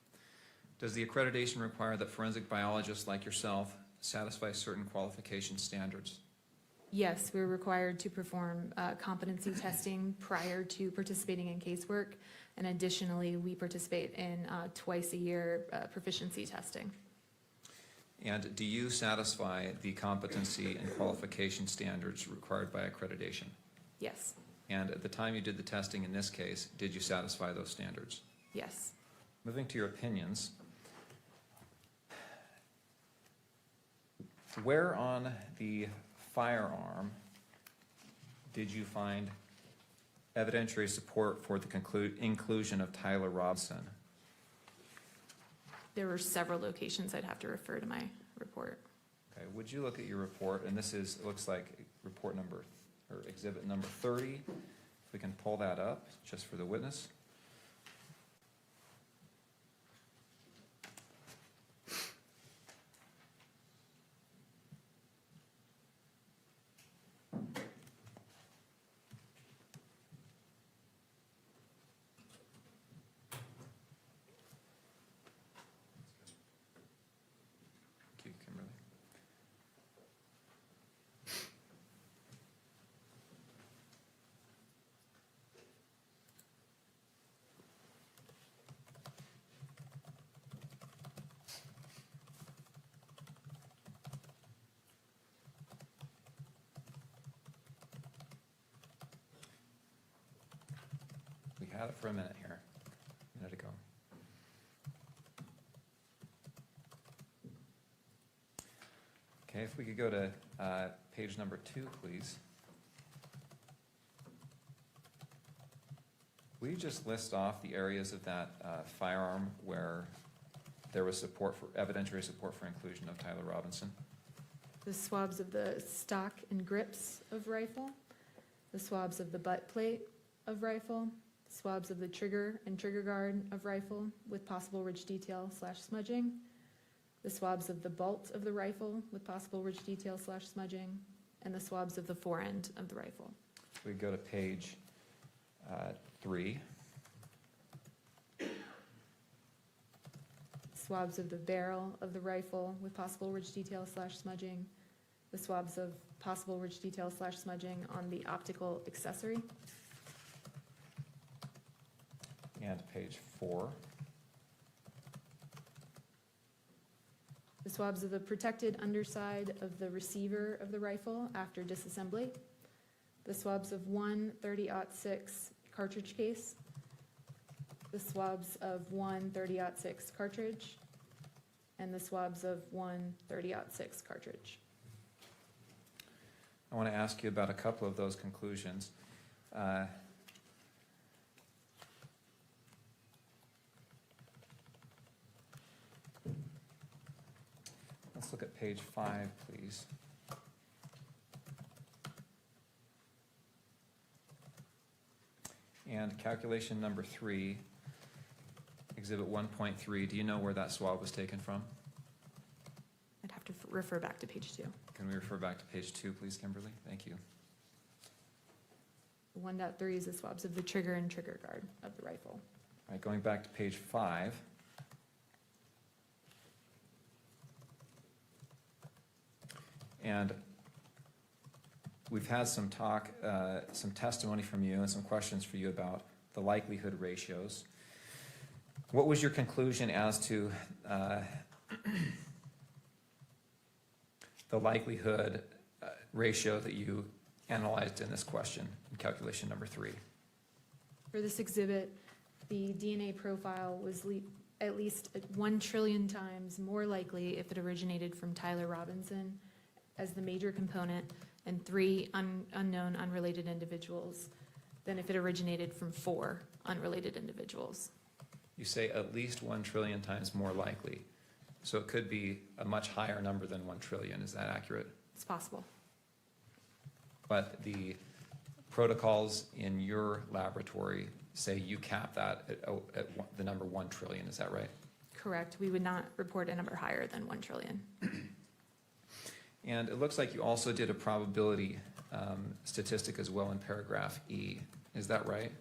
Does the accreditation require that forensic biologists like yourself satisfy certain qualification standards? Yes, we're required to perform competency testing prior to participating in casework, and additionally, we participate in twice a year proficiency testing. And do you satisfy the competency and qualification standards required by accreditation? Yes, And at the time you did the testing in this case, did you satisfy those standards? yes. Moving to your opinions, where on the firearm did you find evidentiary support for the inclusion of Tyler Robson? There were several locations. I'd have to refer to my report. Okay, would you look at your report, and this is, it looks like report number, or exhibit number 30. If we can pull that up, just for the witness. Thank you, Kimberly. We had it for a minute here, a minute ago. Okay, if we could go to page number 2, please. Will you just list off the areas of that firearm where there was evidentiary support for inclusion of Tyler Robinson? The swabs of the stock and grips of rifle, the swabs of the butt plate of rifle, swabs of the trigger and trigger guard of rifle with possible ridge detail / smudging, the swabs of the bolt of the rifle with possible ridge detail / smudging, and the swabs of the forend of the rifle. We go to page 3. Swabs of the barrel of the rifle with possible ridge detail / smudging, the swabs of possible ridge detail / smudging on the optical accessory. And page 4. The swabs of the protected underside of the receiver of the rifle after disassembly. The swabs of one 30-06 cartridge case. The swabs of one 30-06 cartridge. And the swabs of one 30-06 cartridge. I want to ask you about a couple of those conclusions. Let's look at page 5, please. And calculation number 3, exhibit 1.3, do you know where that swab was taken from? I'd have to refer back to page 2. Can we refer back to page 2, please, Kimberly? Thank you. 1.3 is the swabs of the trigger and trigger guard of the rifle. All right, going back to page 5. And we've had some talk, some testimony from you and some questions for you about the likelihood ratios. What was your conclusion as to the likelihood ratio that you analyzed in this question in calculation number 3? For this exhibit, the DNA profile was at least 1 trillion times more likely if it originated from Tyler Robinson as the major component and 3 unknown unrelated individuals than if it originated from 4 unrelated individuals. You say at least 1 trillion times more likely. So it could be a much higher number than 1 trillion. Is that accurate? It's possible. But the protocols in your laboratory say you cap that at the number 1 trillion. Is that right? Correct. We would not report a number higher than 1 trillion. And it looks like you also did a probability statistic as well in paragraph E. Is that right?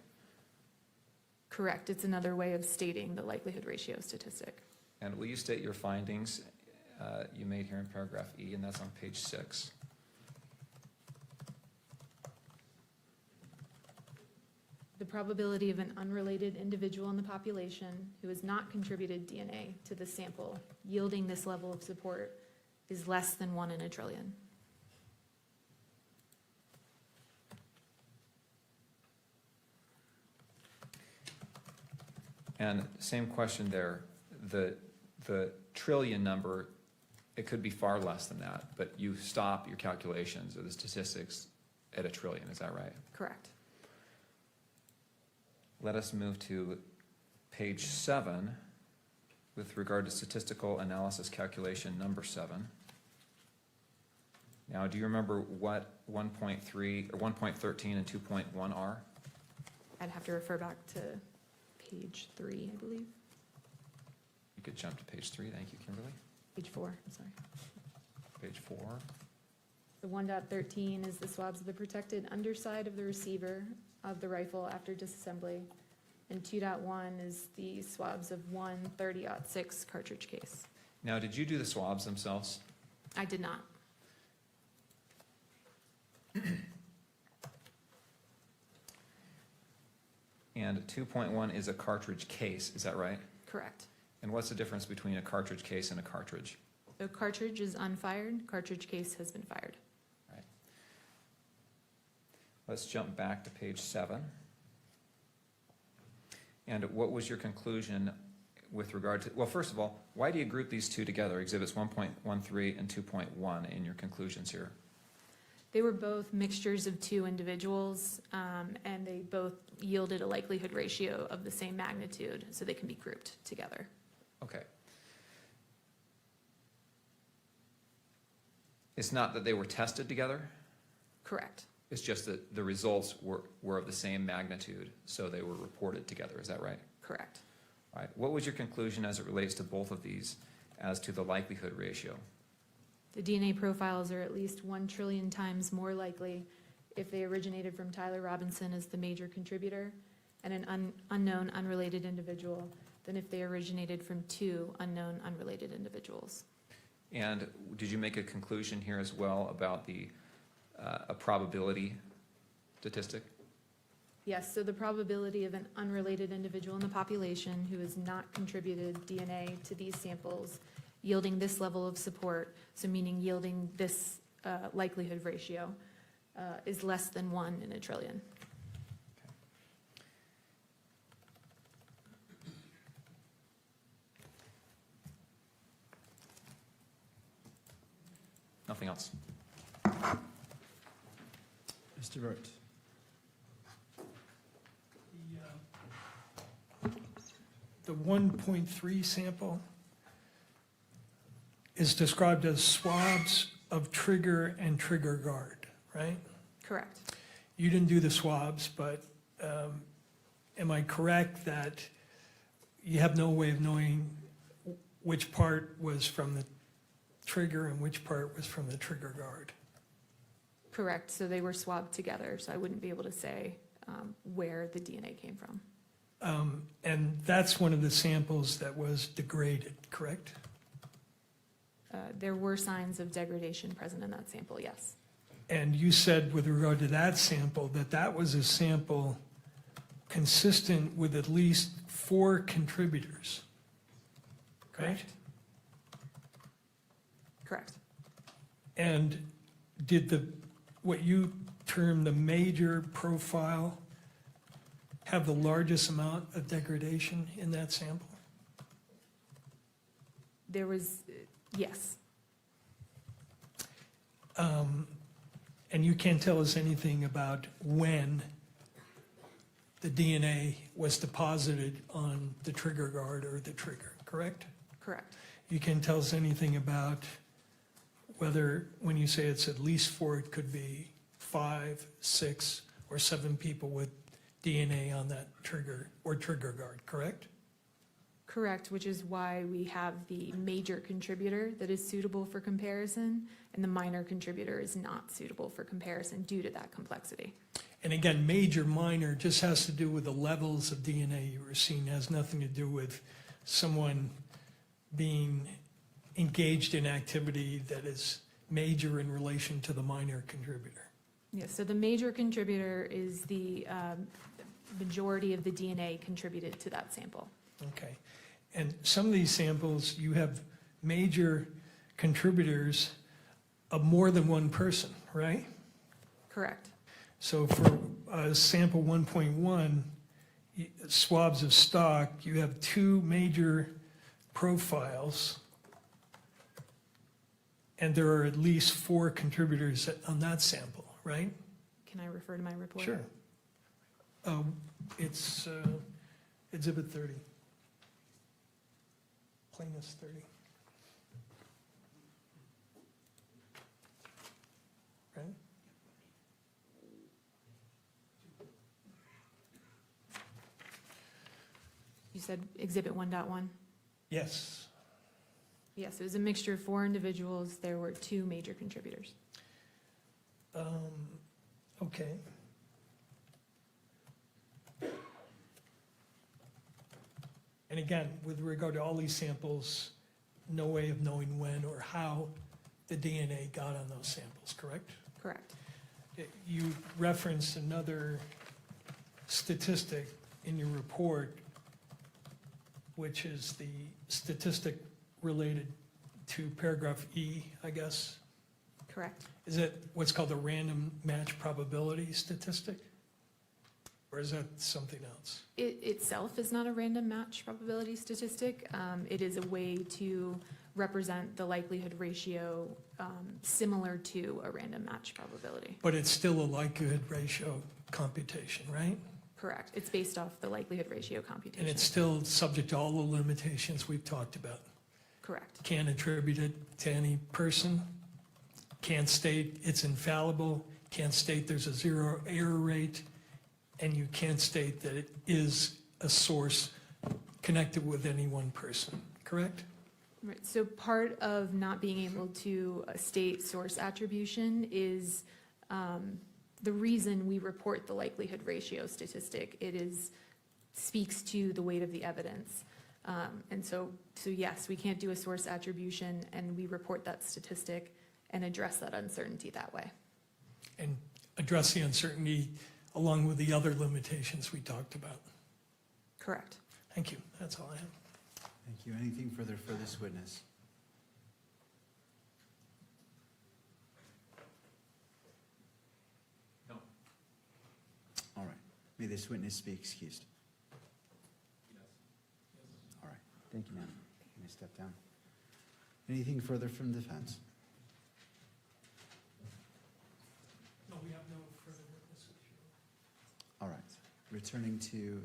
Correct. It's another way of stating the likelihood ratio statistic. And will you state your findings you made here in paragraph E, and that's on page 6. The probability of an unrelated individual in the population who has not contributed DNA to the sample yielding this level of support is less than 1 in a trillion. And same question there. The trillion number, it could be far less than that, but you stop your calculations or the statistics at 1 trillion. Is that right? Correct. Let us move to page 7 with regard to statistical analysis calculation number 7. Now, do you remember what 1.3 or 1.13 and 2.1 are? I'd have to refer back to page 3, I believe. You could jump to page 3. Thank you, Kimberly. Page 4, I'm sorry. Page 4. The 1.13 is the swabs of the protected underside of the receiver of the rifle after disassembly. And 2.1 is the swabs of one 30-06 cartridge case. Now, did you do the swabs themselves? I did not. And 2.1 is a cartridge case, is that right? Correct. And what's the difference between a cartridge case and a cartridge? The cartridge is unfired, cartridge case has been fired. Right. Let's jump back to page 7. And what was your conclusion with regard to, well, first of all, why do you group these two together, exhibits 1.13 and 2.1 in your conclusions here? They were both mixtures of two individuals, and they both yielded a likelihood ratio of the same magnitude, so they can be grouped together. Okay. It's not that they were tested together? Correct. It's just that the results were of the same magnitude, so they were reported together, is that right? Correct. All right, what was your conclusion as it relates to both of these as to the likelihood ratio? The DNA profiles are at least 1 trillion times more likely if they originated from Tyler Robinson as the major contributor and an unknown, unrelated individual than if they originated from 2 unknown, unrelated individuals. And did you make a conclusion here as well about the a probability statistic? Yes, so the probability of an unrelated individual in the population who has not contributed DNA to these samples yielding this level of support, so meaning yielding this likelihood ratio, is less than 1 in a trillion. Nothing else. Mr. Burt. The 1.3 sample is described as swabs of trigger and trigger guard, right? Correct. You didn't do the swabs, but am I correct that you have no way of knowing which part was from the trigger and which part was from the trigger guard? Correct, so they were swabbed together, so I wouldn't be able to say where the DNA came from. And that's one of the samples that was degraded, correct? There were signs of degradation present in that sample, yes. And you said with regard to that sample, that that was a sample consistent with at least 4 contributors, right? Correct. And did what you term the major profile have the largest amount of degradation in that sample? There was, yes. And you can't tell us anything about when the DNA was deposited on the trigger guard or the trigger, correct? Correct. You can't tell us anything about whether, when you say it's at least 4, it could be 5, 6, or 7 people with DNA on that trigger or trigger guard, correct? Correct, which is why we have the major contributor that is suitable for comparison, and the minor contributor is not suitable for comparison due to that complexity. And again, major, minor just has to do with the levels of DNA you were seeing, has nothing to do with someone being engaged in activity that is major in relation to the minor contributor. Yes, so the major contributor is the majority of the DNA contributed to that sample. Okay. And some of these samples, you have major contributors of more than one person, right? Correct. So for sample 1.1, swabs of stock, you have 2 major profiles, and there are at least 4 contributors on that sample, right? Can I refer to my report? Sure. It's Exhibit 30. Plaintiff's 30. Right? You said Exhibit 1.1? Yes. Yes, it was a mixture of 4 individuals. There were 2 major contributors. Okay. And again, with regard to all these samples, no way of knowing when or how the DNA got on those samples, correct? Correct. You referenced another statistic in your report, which is the statistic related to paragraph E, I guess. Correct. Is it what's called the random match probability statistic? Or is that something else? It itself is not a random match probability statistic. It is a way to represent the likelihood ratio similar to a random match probability. But it's still a likelihood ratio computation, right? Correct. It's based off the likelihood ratio computation. And it's still subject to all the limitations we've talked about. Correct. Can't attribute it to any person, can't state it's infallible, can't state there's a zero error rate, and you can't state that it is a source connected with any one person, correct? Right, so part of not being able to state source attribution is the reason we report the likelihood ratio statistic. It speaks to the weight of the evidence. And so yes, we can't do a source attribution, and we report that statistic and address that uncertainty that way. And address the uncertainty along with the other limitations we talked about. Correct. Thank you, that's all I have. Thank you. Anything further for this witness? No. All right. May this witness be excused. All right. Thank you, ma'am. You may step down. Anything further from the defense? No, we have no further witnesses. All right. Returning to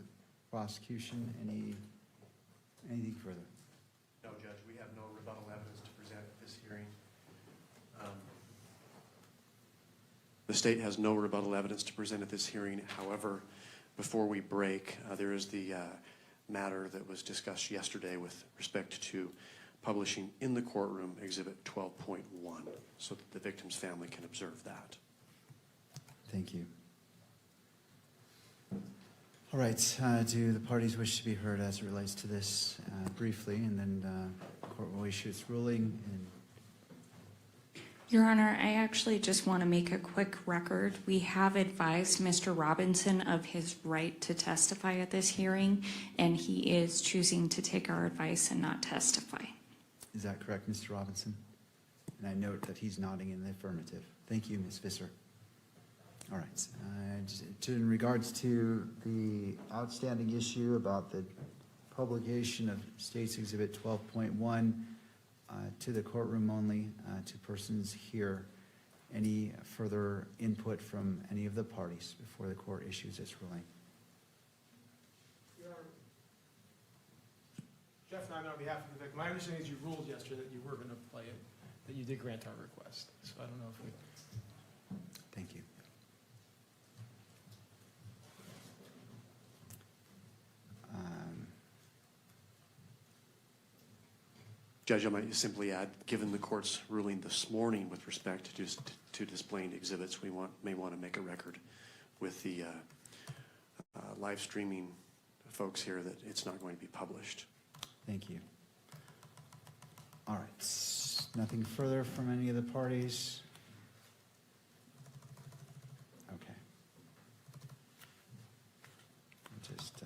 prosecution, anything further? No, Judge, we have no rebuttal evidence to present at this hearing. The state has no rebuttal evidence to present at this hearing. However, before we break, there is the matter that was discussed yesterday with respect to publishing in the courtroom Exhibit 12.1, so that the victim's family can observe that. Thank you. All right, do the parties wish to be heard as it relates to this briefly, and then the court will issue its ruling. And Your Honor, I actually just want to make a quick record. We have advised Mr. Robinson of his right to testify at this hearing, and he is choosing to take our advice and not testify. is that correct, Mr. Robinson? And I note that he's nodding in the affirmative. Thank you, Ms. Visser. All right. In regards to the outstanding issue about the publication of State's Exhibit 12.1 to the courtroom only, to persons here, any further input from any of the parties before the court issues its ruling? Your Honor, Jeff and I, on behalf of the victim, my understanding is you ruled yesterday that you were going to play it, that you did grant our request. So I don't know if we... Thank you. Judge, I might simply add, given the court's ruling this morning with respect to displaying exhibits, we may want to make a record with the live streaming folks here that it's not going to be published. Thank you. All right. Nothing further from any of the parties? Okay. I'm just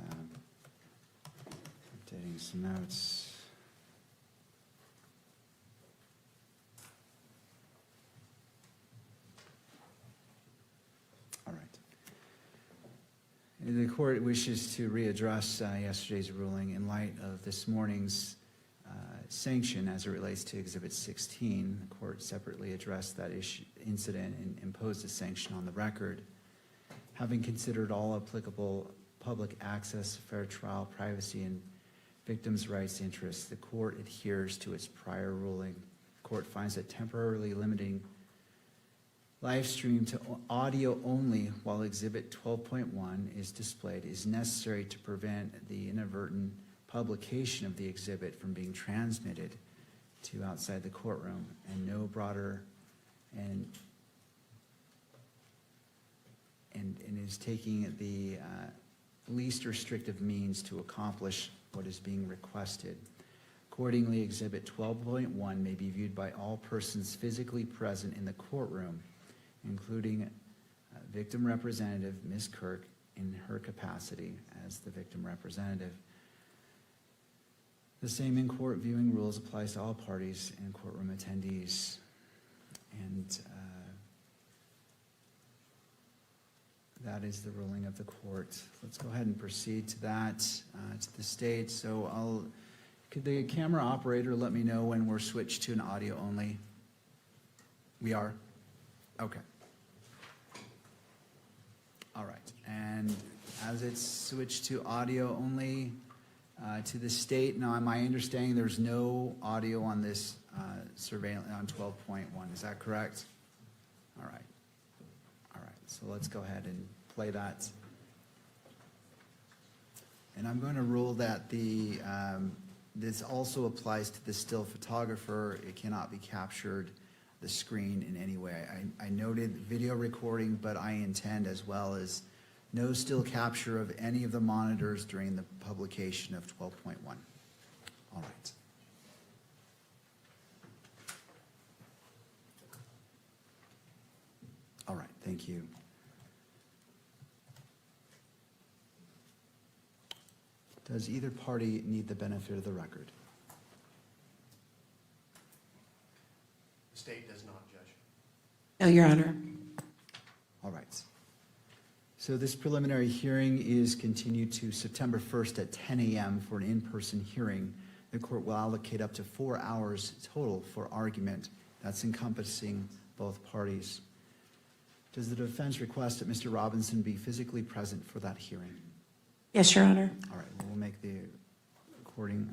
updating some notes. All right. The court wishes to readdress yesterday's ruling in light of this morning's sanction as it relates to Exhibit 16. The court separately addressed that incident and imposed a sanction on the record. Having considered all applicable public access, fair trial, privacy, and victims' rights interests, the court adheres to its prior ruling. The court finds that temporarily limiting live stream to audio only while Exhibit 12.1 is displayed is necessary to prevent the inadvertent publication of the exhibit from being transmitted to outside the courtroom, and no broader and is taking the least restrictive means to accomplish what is being requested. Accordingly, Exhibit 12.1 may be viewed by all persons physically present in the courtroom, including victim representative Ms. Kirk in her capacity as the victim representative. The same in-court viewing rules applies to all parties and courtroom attendees. And that that is the ruling of the court. Let's go ahead and proceed to that, to the state. So could the camera operator let me know when we're switched to an audio only? We are? Okay. All right, and as it's switched to audio only, to the state, now my understanding there's no audio on this surveillance on 12.1, is that correct? All right. All right, so let's go ahead and play that. And I'm going to rule that this also applies to the still photographer. It cannot be captured, the screen, in any way. I noted video recording, but I intend as well as no still capture of any of the monitors during the publication of 12.1. All right. All right, thank you. Does either party need the benefit of the record? The state does not, Judge. No, Your Honor. All right. So this preliminary hearing is continued to September 1st at 10 a.m. for an in-person hearing. The court will allocate up to 4 hours total for argument. That's encompassing both parties. Does the defense request that Mr. Robinson be physically present for that hearing? Yes, Your Honor. All right, we'll make the recording.